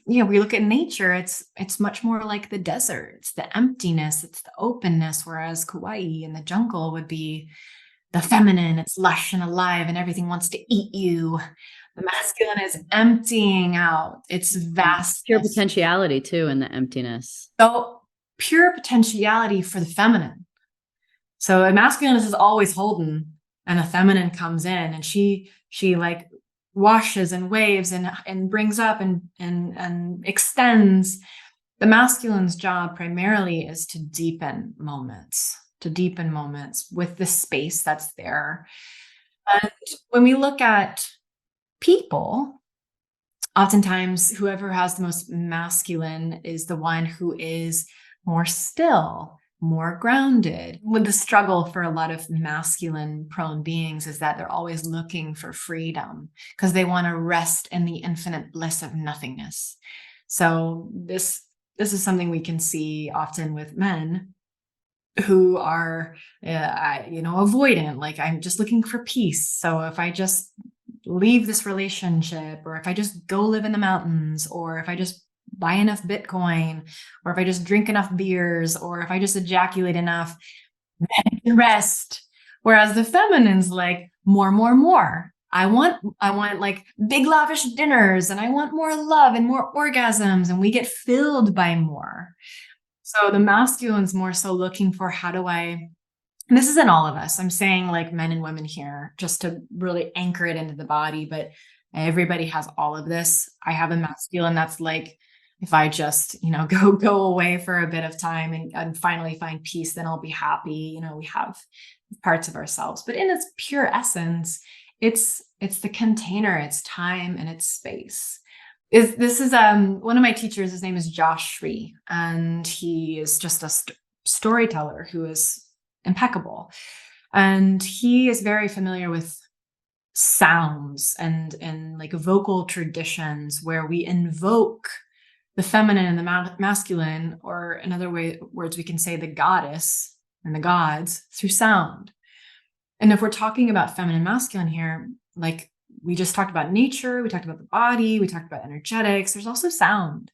We look at nature, it's much more like the desert. It's the emptiness, it's the openness, whereas Kauai and the jungle would be the feminine, it's lush and alive and everything wants to eat you. The masculine is emptying out its vastness. Pure potentiality too in the emptiness. So pure potentiality for the feminine. So a masculine is always holding, and a feminine comes in, and she like washes and waves and brings up and extends. The masculine's job primarily is to deepen moments with the space that's there. And when we look at people, oftentimes whoever has the most masculine is the one who is more still, more grounded. With the struggle for a lot of masculine prone beings is that they're always looking for freedom because they want to rest in the infinite bliss of nothingness. So this is something we can see often with men who are, avoidant. Like, I'm just looking for peace. So if I just leave this relationship, or if I just go live in the mountains, or if I just buy enough Bitcoin, or if I just drink enough beers, or if I just ejaculate enough, then I can rest. Whereas the feminine's like, more. I want like big lavish dinners, and I want more love and more orgasms, and we get filled by more. So the masculine's more so looking for, how do I, and this isn't all of us, I'm saying like men and women here, just to really anchor it into the body, but everybody has all of this. I have a masculine that's like, if I just, go away for a bit of time and finally find peace, then I'll be happy. We have parts of ourselves, but in its pure essence, it's the container, it's time, and it's space. This is one of my teachers. His name is Josh Shree, and he is just a storyteller who is impeccable. And he is very familiar with sounds and like vocal traditions where we invoke the feminine and the masculine, or in other words, we can say the goddess and the gods through sound. And if we're talking about feminine, masculine here, like we just talked about nature, we talked about the body, we talked about energetics, there's also sound.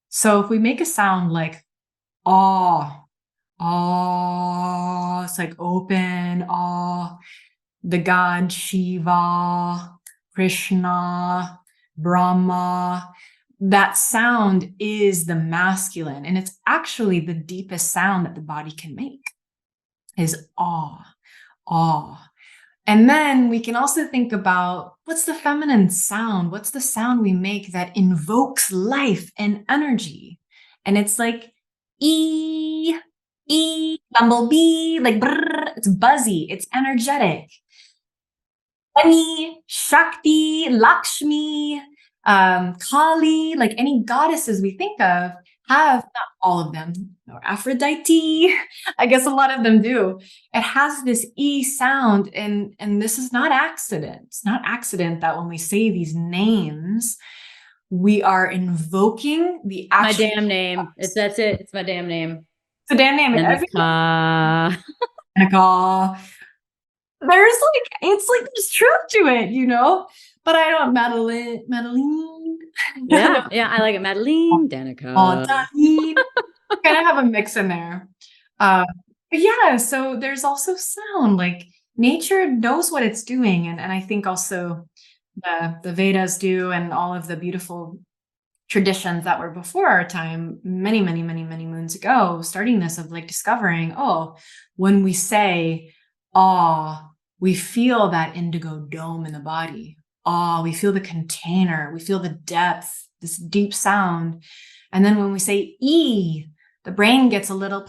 So if we make a sound like awe, it's like open, awe, the god Shiva, Krishna, Brahma, that sound is the masculine. And it's actually the deepest sound that the body can make is awe. And then we can also think about, what's the feminine sound? What's the sound we make that invokes life and energy? And it's like E, bumblebee, like brrr, it's buzzy, it's energetic. Ani, Shakti, Lakshmi, Kali, like any goddesses we think of have, not all of them, or Aphrodite, I guess a lot of them do. It has this E sound, and this is not accident. It's not accident that when we say these names, we are invoking the actual. My damn name. That's it. It's my damn name. It's a damn name. Danica. There's truth to it, but I don't, Madelyn. Yeah, I like it. Madelyn Danica. Kind of have a mix in there. But yeah, so there's also sound. Like nature knows what it's doing, and I think also the Vedas do, and all of the beautiful traditions that were before our time, many moons ago, starting this of like discovering, when we say awe, we feel that indigo dome in the body. Awe, we feel the container, we feel the depth, this deep sound. And then when we say E, the brain gets a little,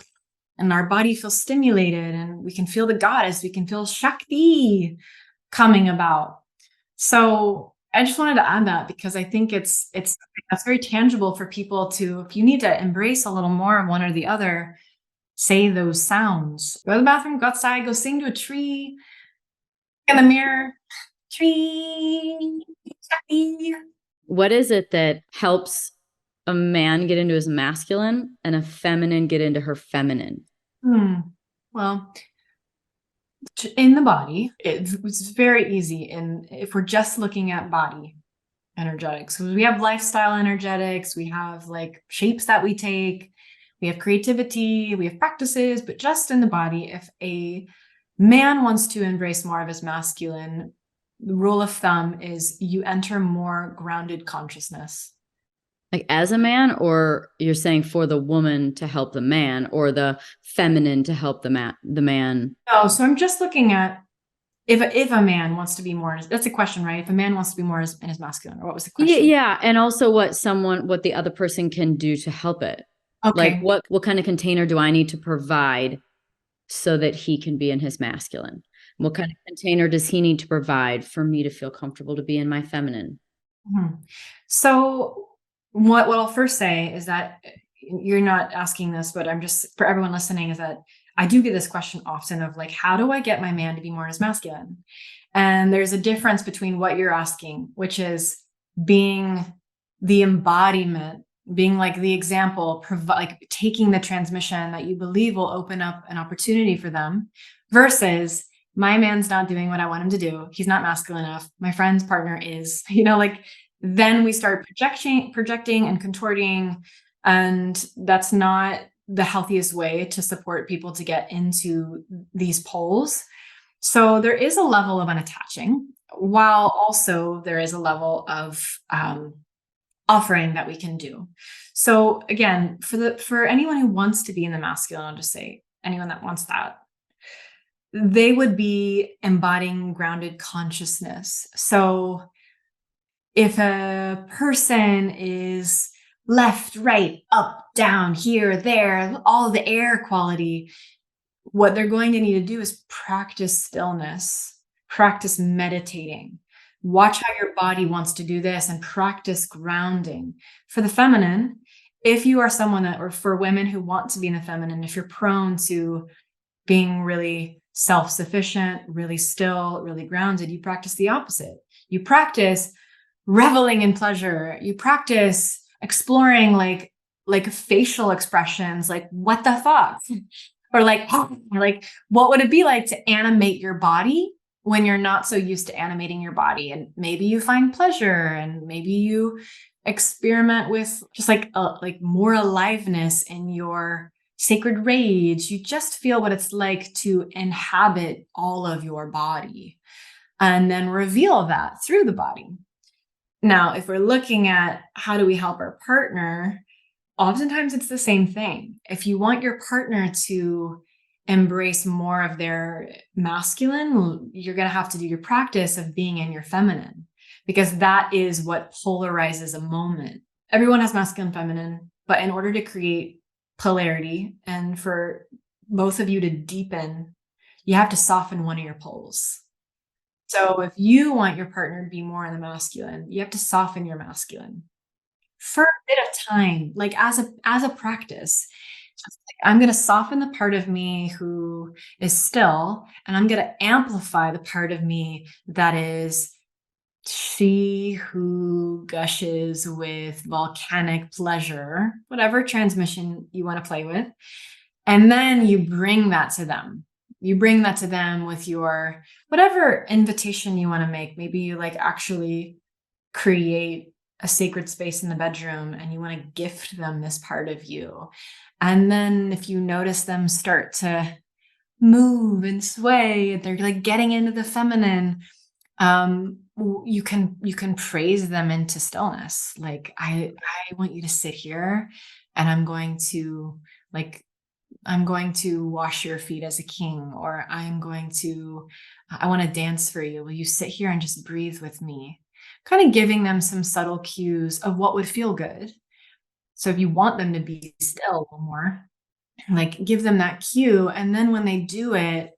and our body feels stimulated, and we can feel the goddess, we can feel Shakti coming about. So I just wanted to add that, because I think that's very tangible for people to, if you need to embrace a little more of one or the other, say those sounds. Go to the bathroom, go outside, go sing to a tree, in the mirror, tree. What is it that helps a man get into his masculine and a feminine get into her feminine? Well, in the body, it's very easy. And if we're just looking at body energetics, we have lifestyle energetics, we have like shapes that we take, we have creativity, we have practices, but just in the body, if a man wants to embrace more of his masculine, the rule of thumb is you enter more grounded consciousness. Like as a man, or you're saying for the woman to help the man, or the feminine to help the man? Oh, so I'm just looking at if a man wants to be more, that's a question, right? If a man wants to be more in his masculine, or what was the question? Yeah. And also what the other person can do to help it. Okay. Like what kind of container do I need to provide so that he can be in his masculine? What kind of container does he need to provide for me to feel comfortable to be in my feminine? Mm-hmm. So what I'll first say is that you're not asking this, but I'm just, for everyone listening, is that I do get this question often of like, how do I get my man to be more in his masculine? And there's a difference between what you're asking, which is being the embodiment, being like the example, like taking the transmission that you believe will open up an opportunity for them, versus my man's not doing what I want him to do. He's not masculine enough. My friend's partner is, like, then we start projecting and contorting. And that's not the healthiest way to support people to get into these poles. So there is a level of unattaching, while also there is a level of offering that we can do. So again, for anyone who wants to be in the masculine, I'll just say anyone that wants that, they would be embodying grounded consciousness. So if a person is left, right, up, down, here, there, all the air quality, what they're going to need to do is practice stillness, practice meditating, watch how your body wants to do this, and practice grounding. For the feminine, if you are someone that, or for women who want to be in the feminine, if you're prone to being really self-sufficient, really still, really grounded, you practice the opposite. You practice reveling in pleasure. You practice exploring like facial expressions, like what the fuck? Or like what would it be like to animate your body when you're not so used to animating your body? And maybe you find pleasure, and maybe you experiment with just like more aliveness in your sacred rage. You just feel what it's like to inhabit all of your body and then reveal that through the body. Now, if we're looking at how do we help our partner, oftentimes it's the same thing. If you want your partner to embrace more of their masculine, you're going to have to do your practice of being in your feminine, because that is what polarizes a moment. Everyone has masculine and feminine, but in order to create polarity and for both of you to deepen, you have to soften one of your poles. So if you want your partner to be more in the masculine, you have to soften your masculine for a bit of time, like as a practice. I'm going to soften the part of me who is still, and I'm going to amplify the part of me that is she who gushes with volcanic pleasure, whatever transmission you want to play with. And then you bring that to them. You bring that to them with your whatever invitation you want to make. Maybe you like actually create a sacred space in the bedroom and you want to gift them this part of you. And then if you notice them start to move and sway, they're like getting into the feminine, you can praise them into stillness. Like, I want you to sit here and I'm going to wash your feet as a king, or I want to dance for you. Will you sit here and just breathe with me? Kind of giving them some subtle cues of what would feel good. So if you want them to be still a little more, like give them that cue. And then when they do it,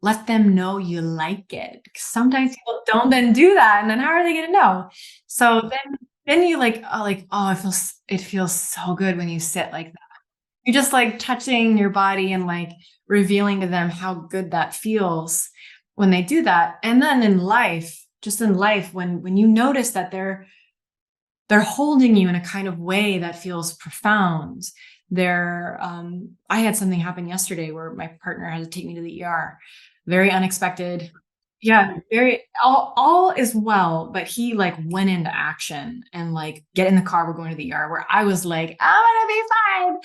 let them know you like it. Sometimes people don't then do that. And then how are they going to know? So then you it feels so good when you sit like that. You're just like touching your body and like revealing to them how good that feels when they do that. And then in life, when you notice that they're holding you in a kind of way that feels profound. I had something happen yesterday where my partner had to take me to the ER. Very unexpected. Yeah, all is well, but he like went into action and like, get in the car, we're going to the ER, where I was like, I'm gonna be fine.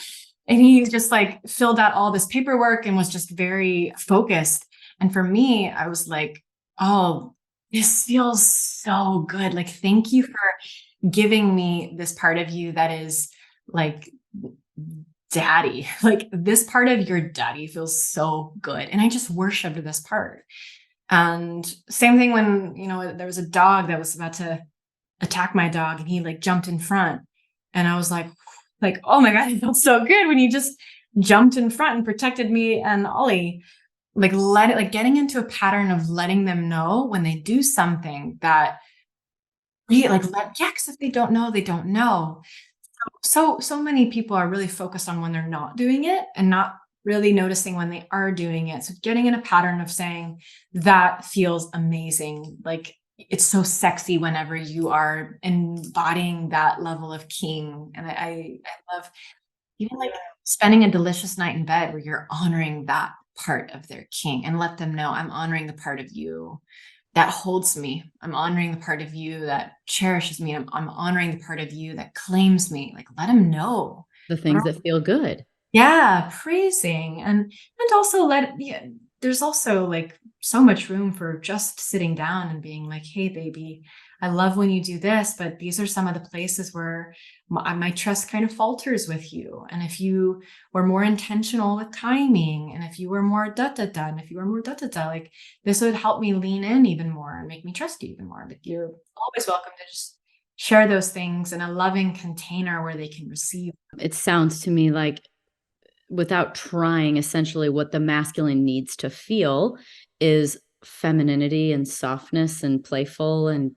And he just like filled out all this paperwork and was just very focused. And for me, I was like, oh, this feels so good. Like, thank you for giving me this part of you that is like daddy. Like, this part of your daddy feels so good. And I just worshiped this part. And same thing when, there was a dog that was about to attack my dog and he like jumped in front. And I was like, oh my God, it felt so good when you just jumped in front and protected me and Ollie. Getting into a pattern of letting them know when they do something that because if they don't know, they don't know. So many people are really focused on when they're not doing it and not really noticing when they are doing it. So getting in a pattern of saying that feels amazing. Like, it's so sexy whenever you are embodying that level of king. And I love even like spending a delicious night in bed where you're honoring that part of their king and let them know, I'm honoring the part of you that holds me. I'm honoring the part of you that cherishes me. I'm honoring the part of you that claims me. Like, let them know the things that feel good. Yeah, praising and also there's also like so much room for just sitting down and being like, hey, baby, I love when you do this, but these are some of the places where my trust kind of falters with you. And if you were more intentional with timing, and if you were more da-da-da, and if you were more da-da-da, like, this would help me lean in even more and make me trust you even more. But you're always welcome to just share those things in a loving container where they can receive. It sounds to me like, without trying, essentially what the masculine needs to feel is femininity and softness and playful and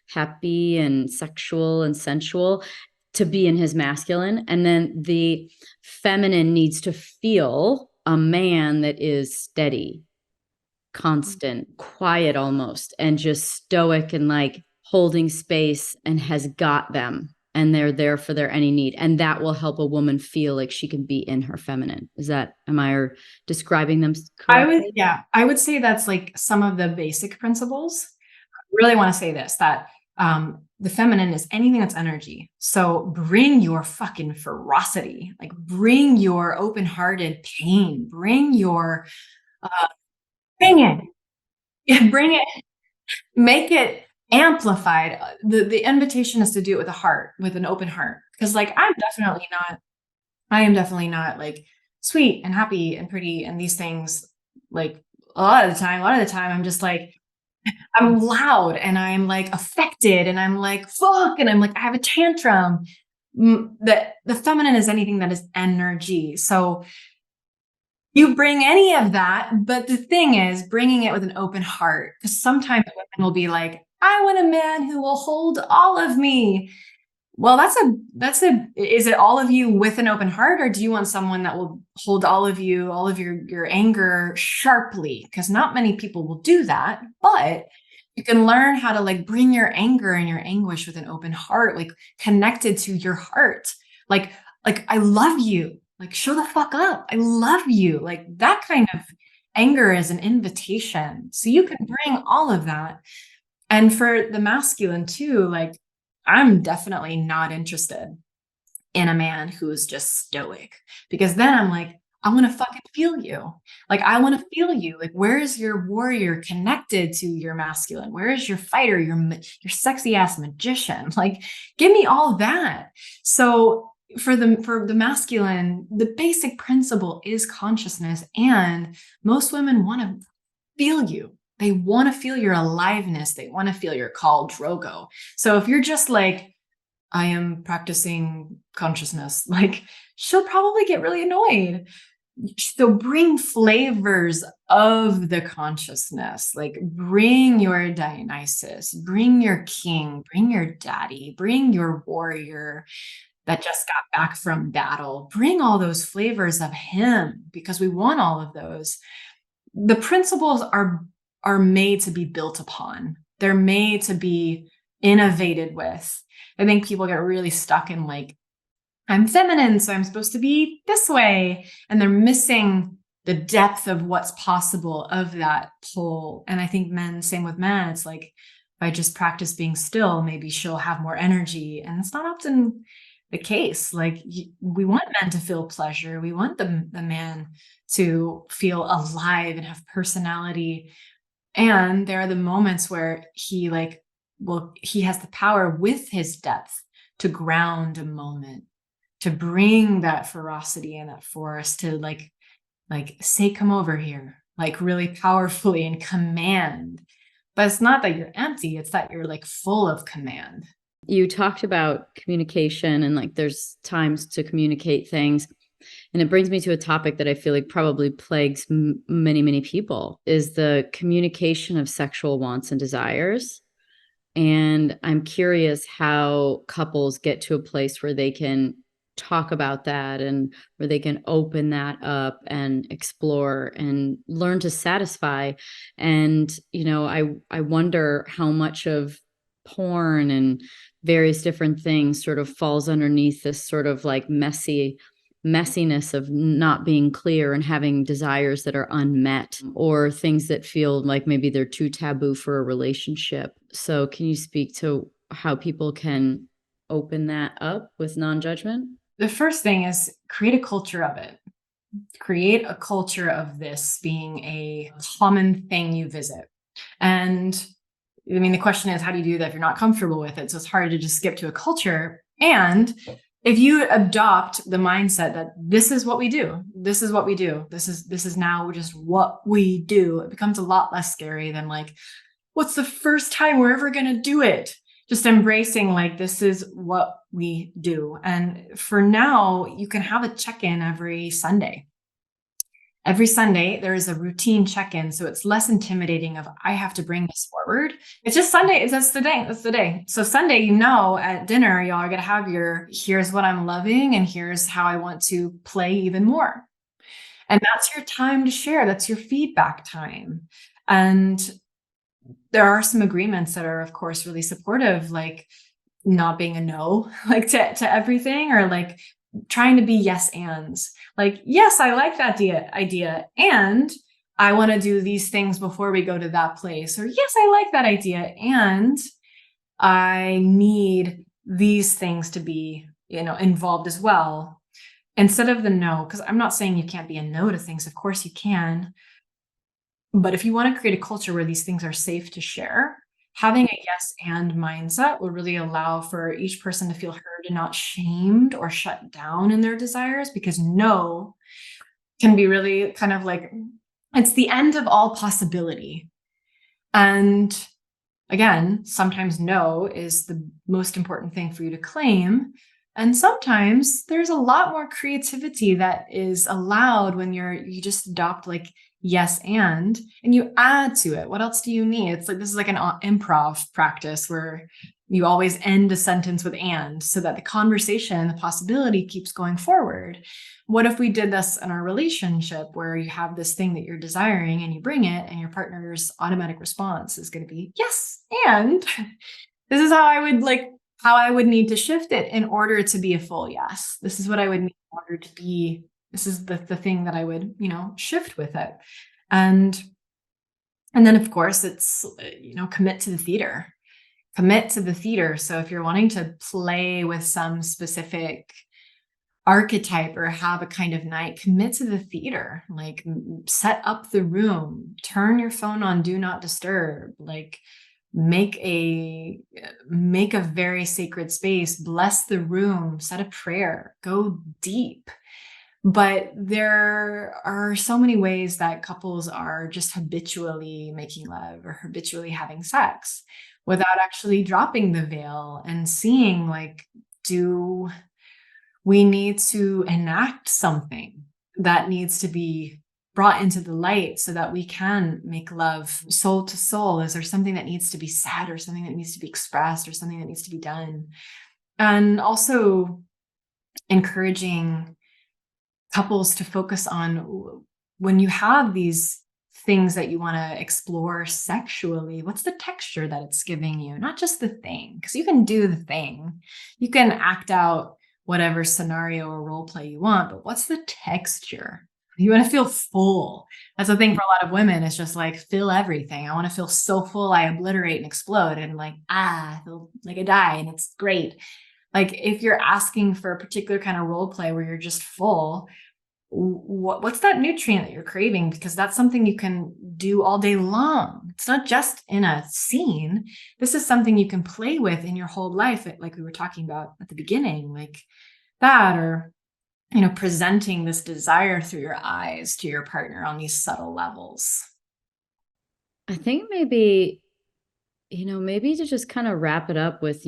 happy and sexual and sensual to be in his masculine. And then the feminine needs to feel a man that is steady, constant, quiet almost, and just stoic and like holding space and has got them. And they're there for their any need. And that will help a woman feel like she can be in her feminine. Am I describing them correctly? I would say that's like some of the basic principles. I really want to say this, that the feminine is anything that's energy. So bring your fucking ferocity, like bring your open-hearted pain, bring your, bring it. Yeah, bring it, make it amplified. The invitation is to do it with a heart, with an open heart. Because like, I am definitely not like sweet and happy and pretty and these things. Like, a lot of the time I'm just like, I'm loud and I'm like affected and I'm like, fuck. And I'm like, I have a tantrum. The feminine is anything that is energy. So you bring any of that, but the thing is bringing it with an open heart. Because sometimes women will be like, I want a man who will hold all of me. Well, is it all of you with an open heart, or do you want someone that will hold all of you, all of your anger sharply? Because not many people will do that, but you can learn how to like bring your anger and your anguish with an open heart, like connected to your heart. Like, I love you. Like, show the fuck up. I love you. Like, that kind of anger is an invitation. So you can bring all of that. And for the masculine too, like, I'm definitely not interested in a man who's just stoic, because then I'm like, I want to fucking feel you. Like, I want to feel you. Like, where is your warrior connected to your masculine? Where is your fighter, your sexy ass magician? Like, give me all that. So for the masculine, the basic principle is consciousness. And most women want to feel you. They want to feel your aliveness. They want to feel your call Drogo. So if you're just like, I am practicing consciousness, like, she'll probably get really annoyed. So bring flavors of the consciousness, like bring your Dionysus, bring your king, bring your daddy, bring your warrior that just got back from battle. Bring all those flavors of him, because we want all of those. The principles are made to be built upon. They're made to be innovated with. I think people get really stuck in like, I'm feminine, so I'm supposed to be this way. And they're missing the depth of what's possible of that pull. And I think same with men, it's like, if I just practice being still, maybe she'll have more energy. And it's not often the case. Like we want men to feel pleasure. We want the man to feel alive and have personality. And there are the moments where he has the power with his depth to ground a moment, to bring that ferocity and that force to say, come over here, like really powerfully and command. But it's not that you're empty, it's that you're like full of command. You talked about communication and like there's times to communicate things. And it brings me to a topic that I feel like probably plagues many, many people is the communication of sexual wants and desires. And I'm curious how couples get to a place where they can talk about that and where they can open that up and explore and learn to satisfy. And, I wonder how much of porn and various different things sort of falls underneath this sort of like messiness of not being clear and having desires that are unmet or things that feel like maybe they're too taboo for a relationship. So can you speak to how people can open that up with non-judgment? The first thing is create a culture of it. Create a culture of this being a common thing you visit. And I mean, the question is, how do you do that if you're not comfortable with it? So it's hard to just skip to a culture. And if you adopt the mindset that this is what we do, this is what we do, this is now just what we do, it becomes a lot less scary than like, what's the first time we're ever going to do it? Just embracing like, this is what we do. And for now, you can have a check-in every Sunday. Every Sunday, there is a routine check-in. So it's less intimidating of, I have to bring this forward. It's just Sunday. That's the day. That's the day. So Sunday, at dinner, y'all are going to have here's what I'm loving and here's how I want to play even more. And that's your time to share. That's your feedback time. And there are some agreements that are, of course, really supportive, like not being a no, like to everything, or like trying to be yes ands. Like, yes, I like that idea. And I want to do these things before we go to that place. Or yes, I like that idea. And I need these things to be, involved as well. Instead of the no, because I'm not saying you can't be a no to things. Of course you can. But if you want to create a culture where these things are safe to share, having a yes and mindset will really allow for each person to feel heard and not shamed or shut down in their desires, because no can be really kind of like, it's the end of all possibility. And again, sometimes no is the most important thing for you to claim. And sometimes there's a lot more creativity that is allowed when you just adopt like yes and you add to it. What else do you need? It's like, this is like an improv practice where you always end a sentence with and, so that the conversation, the possibility keeps going forward. What if we did this in our relationship where you have this thing that you're desiring and you bring it and your partner's automatic response is going to be yes. And this is how I would need to shift it in order to be a full yes. This is what I would need in order to be, this is the thing that I would, shift with it. And then of course it's, commit to the theater. Commit to the theater. So if you're wanting to play with some specific archetype or have a kind of night, commit to the theater. Like set up the room, turn your phone on do not disturb, like make a very sacred space, bless the room, set a prayer, go deep. But there are so many ways that couples are just habitually making love or habitually having sex without actually dropping the veil and seeing, like, do we need to enact something that needs to be brought into the light so that we can make love soul to soul? Is there something that needs to be said or something that needs to be expressed or something that needs to be done? And also encouraging couples to focus on, when you have these things that you want to explore sexually, what's the texture that it's giving you? Not just the thing, because you can do the thing. You can act out whatever scenario or role play you want, but what's the texture? You want to feel full. That's the thing for a lot of women. It's just like, fill everything. I want to feel so full, I obliterate and explode. And like, I feel like I die and it's great. Like if you're asking for a particular kind of role play where you're just full, what's that nutrient that you're craving? Because that's something you can do all day long. It's not just in a scene. This is something you can play with in your whole life, like we were talking about at the beginning, like that, or presenting this desire through your eyes to your partner on these subtle levels. I think maybe maybe to just kind of wrap it up with,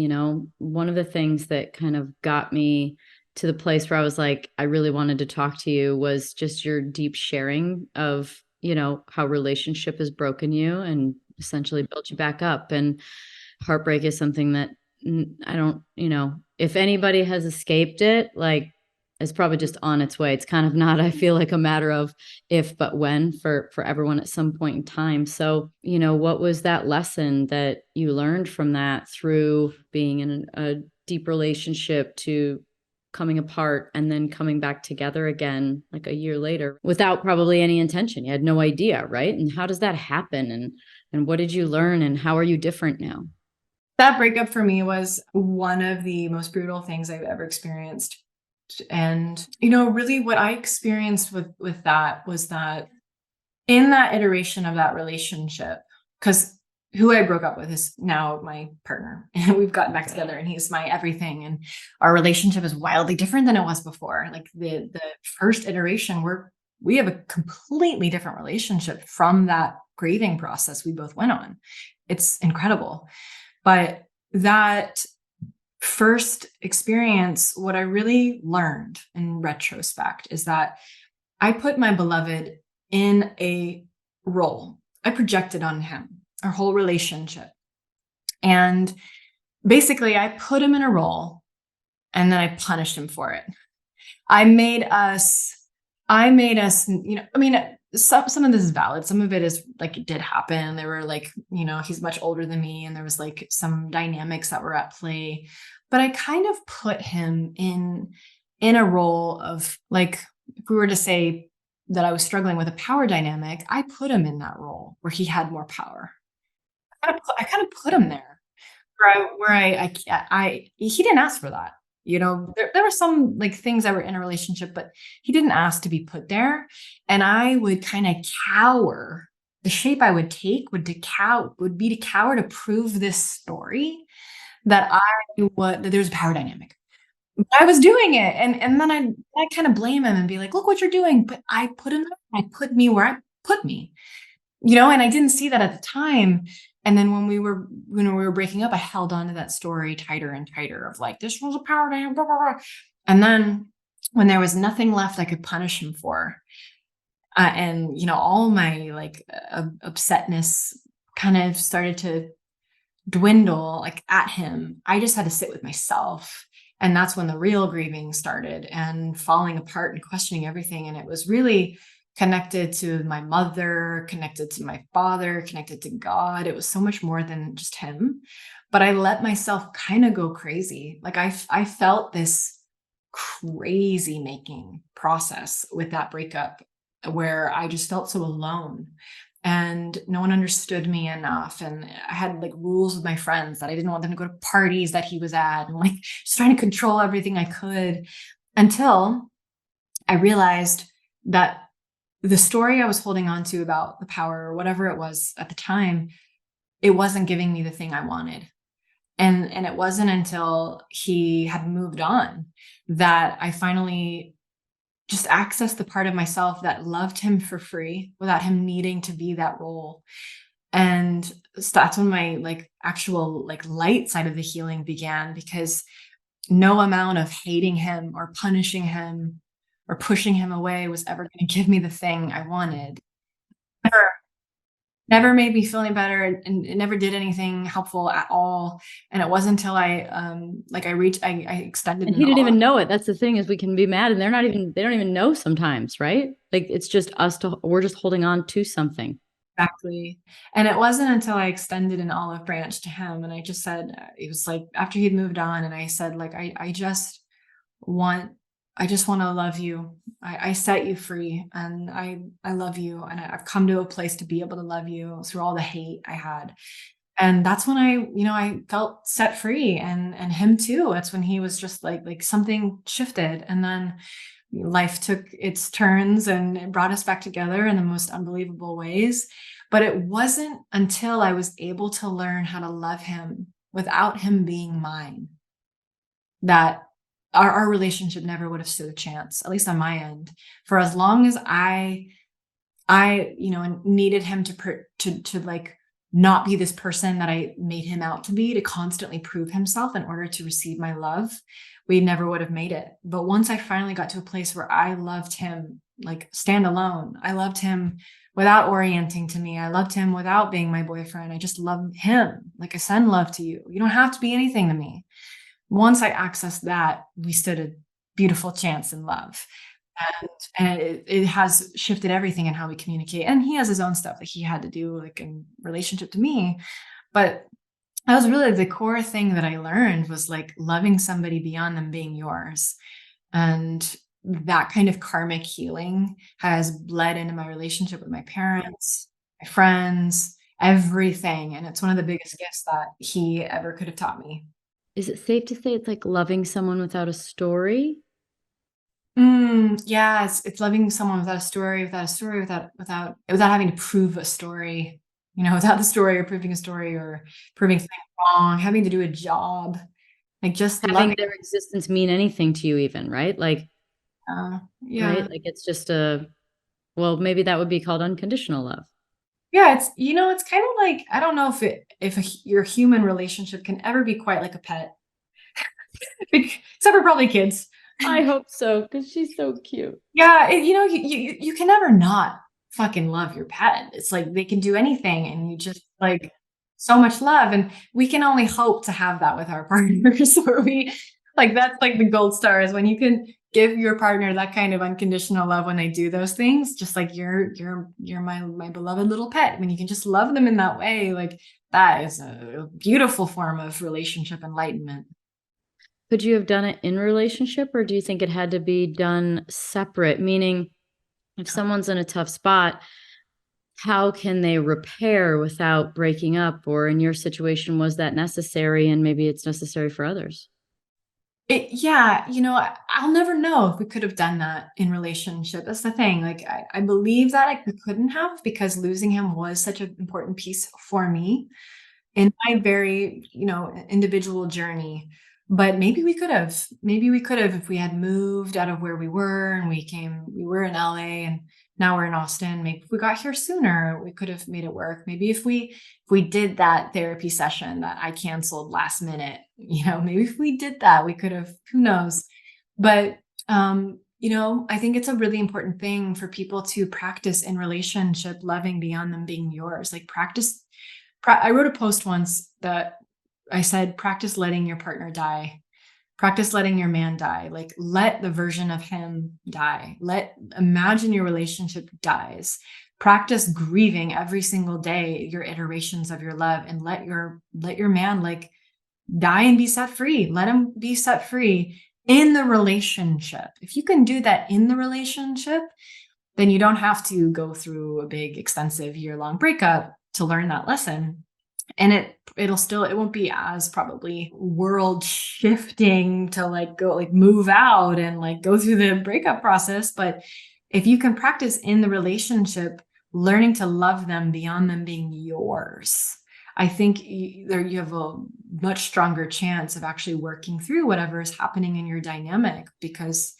one of the things that kind of got me to the place where I was like, I really wanted to talk to you was just your deep sharing of, how relationship has broken you and essentially built you back up. And heartbreak is something that I don't, if anybody has escaped it, like it's probably just on its way. It's kind of not, I feel like, a matter of if, but when for everyone at some point in time. So, what was that lesson that you learned from that through being in a deep relationship to coming apart and then coming back together again, like a year later, without probably any intention? You had no idea, right? And how does that happen? And what did you learn? And how are you different now? That breakup for me was one of the most brutal things I've ever experienced. And, really what I experienced with that was that in that iteration of that relationship, because who I broke up with is now my partner, and we've gotten back together, and he's my everything. And our relationship is wildly different than it was before. Like the first iteration, we have a completely different relationship from that grieving process we both went on. It's incredible. But that first experience, what I really learned in retrospect is that I put my beloved in a role. I projected on him, our whole relationship. And basically, I put him in a role and then I punished him for it. I made us, some of this is valid. Some of it is like, it did happen. There were like, he's much older than me, and there was like some dynamics that were at play. But I kind of put him in a role of, like, if we were to say that I was struggling with a power dynamic, I put him in that role where he had more power. I kind of put him there he didn't ask for that. There were some like things that were in a relationship, but he didn't ask to be put there. And I would kind of cower. The shape I would take would be to cower to prove this story that that there's a power dynamic. I was doing it. And then I kind of blame him and be like, look what you're doing. But I put him there. I put me where I put me. And I didn't see that at the time. And then when we were breaking up, I held on to that story tighter and tighter of like, this was a power dynamic, blah, blah, blah. And then when there was nothing left I could punish him for, and all my like upsetness kind of started to dwindle like at him, I just had to sit with myself. And that's when the real grieving started and falling apart and questioning everything. And it was really connected to my mother, connected to my father, connected to God. It was so much more than just him. But I let myself kind of go crazy. Like I felt this crazy making process with that breakup where I just felt so alone and no one understood me enough. And I had like rules with my friends that I didn't want them to go to parties that he was at, and like just trying to control everything I could, until I realized that the story I was holding on to about the power or whatever it was at the time, it wasn't giving me the thing I wanted. And it wasn't until he had moved on that I finally just accessed the part of myself that loved him for free without him needing to be that role. And so that's when my like actual like light side of the healing began, because no amount of hating him or punishing him or pushing him away was ever going to give me the thing I wanted. Never made me feel any better, and it never did anything helpful at all. And it wasn't until I extended. And he didn't even know it. That's the thing, is we can be mad and they don't even know sometimes, right? Like it's just we're just holding on to something. Exactly. And it wasn't until I extended an olive branch to him, and I just said, it was like after he'd moved on, and I said, like, I just want to love you. I set you free, and I love you. And I've come to a place to be able to love you through all the hate I had. And that's when I felt set free, and him too. That's when he was just like something shifted. And then life took its turns and it brought us back together in the most unbelievable ways. But it wasn't until I was able to learn how to love him without him being mine that our relationship never would have stood a chance, at least on my end. For as long as I needed him to like not be this person that I made him out to be, to constantly prove himself in order to receive my love, we never would have made it. But once I finally got to a place where I loved him, like stand alone, I loved him without orienting to me. I loved him without being my boyfriend. I just loved him like a son love to you. You don't have to be anything to me. Once I accessed that, we stood a beautiful chance in love. And it has shifted everything in how we communicate. And he has his own stuff that he had to do, like in relationship to me. But that was really the core thing that I learned, was like loving somebody beyond them being yours. And that kind of karmic healing has bled into my relationship with my parents, my friends, everything. And it's one of the biggest gifts that he ever could have taught me. Is it safe to say it's like loving someone without a story? Yeah, it's loving someone without a story, without having to prove a story, without the story or proving a story or proving something wrong, having to do a job, like just Having loving. their existence mean anything to you even, right? Like, Yeah. right? Like it's just well, maybe that would be called unconditional love. Yeah, it's kind of like, I don't know your human relationship can ever be quite like a pet, except for probably kids. I hope so, because she's so cute. Yeah, you can never not fucking love your pet. It's like they can do anything, and you just like so much love, and we can only hope to have that with our partners. Where we like that's like the gold star, is when you can give your partner that kind of unconditional love when they do those things. Just like you're my beloved little pet. When you can just love them in that way, like that is a beautiful form of relationship enlightenment. Could you have done it in relationship, or do you think it had to be done separate? Meaning, if someone's in a tough spot, how can they repair without breaking up? Or in your situation, was that necessary? And maybe it's necessary for others. Yeah, I'll never know if we could have done that in relationship. That's the thing. Like, I believe that we couldn't have, because losing him was such an important piece for me in my very, individual journey. But maybe we could have if we had moved out of where we were, and we were in LA and now we're in Austin. Maybe if we got here sooner, we could have made it work. Maybe if we did that therapy session that I canceled last minute, maybe if we did that, we could have, who knows. But I think it's a really important thing for people to practice in relationship, loving beyond them being yours. Like I wrote a post once that I said, practice letting your partner die. Practice letting your man die. Like, let the version of him die. Imagine your relationship dies. Practice grieving every single day your iterations of your love, and let your man like die and be set free. Let him be set free in the relationship. If you can do that in the relationship, then you don't have to go through a big, extensive year-long breakup to learn that lesson. And it won't be as probably world shifting to like go like move out and like go through the breakup process. But if you can practice in the relationship, learning to love them beyond them being yours, I think you have a much stronger chance of actually working through whatever is happening in your dynamic, because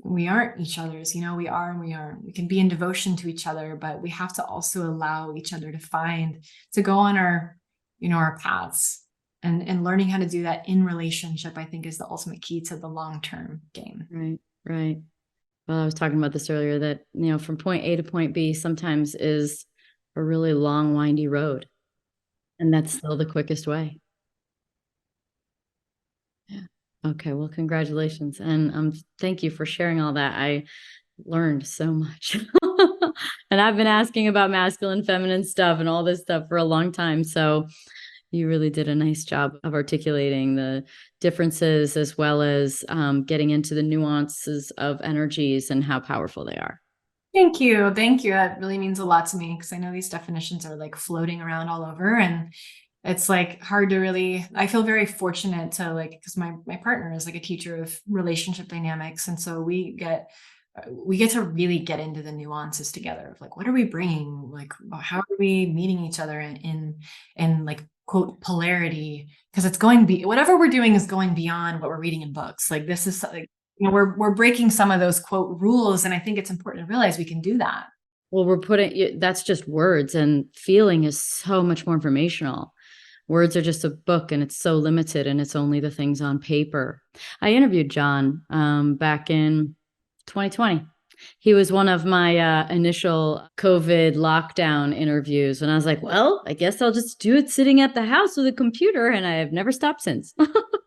we aren't each other's, we are and we aren't. We can be in devotion to each other, but we have to also allow each other to go on our paths, and learning how to do that in relationship, I think, is the ultimate key to the long-term game. Right, right. Well, I was talking about this earlier, that, from point A to point B sometimes is a really long, windy road. And that's still the quickest way. Yeah. Okay. Well, congratulations. And thank you for sharing all that. I learned so much. And I've been asking about masculine, feminine stuff and all this stuff for a long time. So you really did a nice job of articulating the differences, as well as getting into the nuances of energies and how powerful they are. Thank you. That really means a lot to me, because I know these definitions are like floating around all over, and it's like hard to really, I feel very fortunate to like, because my partner is like a teacher of relationship dynamics. And so we get to really get into the nuances together of like, what are we bringing? Like, how are we meeting each other in like, quote, polarity? Because it's whatever we're doing is going beyond what we're reading in books. Like this is like, we're breaking some of those quote rules. And I think it's important to realize we can do that. Well, that's just words, and feeling is so much more informational. Words are just a book, and it's so limited, and it's only the things on paper. I interviewed John back in 2020. He was one of my initial COVID lockdown interviews. And I was like, well, I guess I'll just do it sitting at the house with a computer. And I have never stopped since. Oh,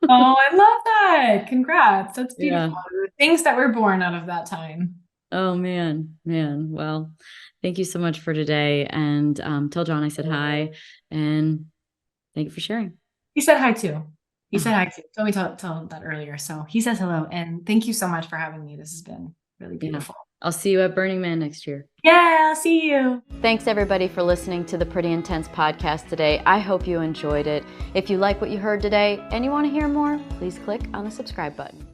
I love that. Congrats. That's beautiful. Yeah. Things that were born out of that time. Oh, man. Well, thank you so much for today. And tell John I said hi. And thank you for sharing. He said hi too. He said hi too. Told me to tell him that earlier. So he says hello. And thank you so much for having me. This has been really beautiful. Yeah. I'll see you at Burning Man next year. Yeah, I'll see you. Thanks everybody for listening to the Pretty Intense podcast today. I hope you enjoyed it. If you like what you heard today and you want to hear more, please click on the subscribe button.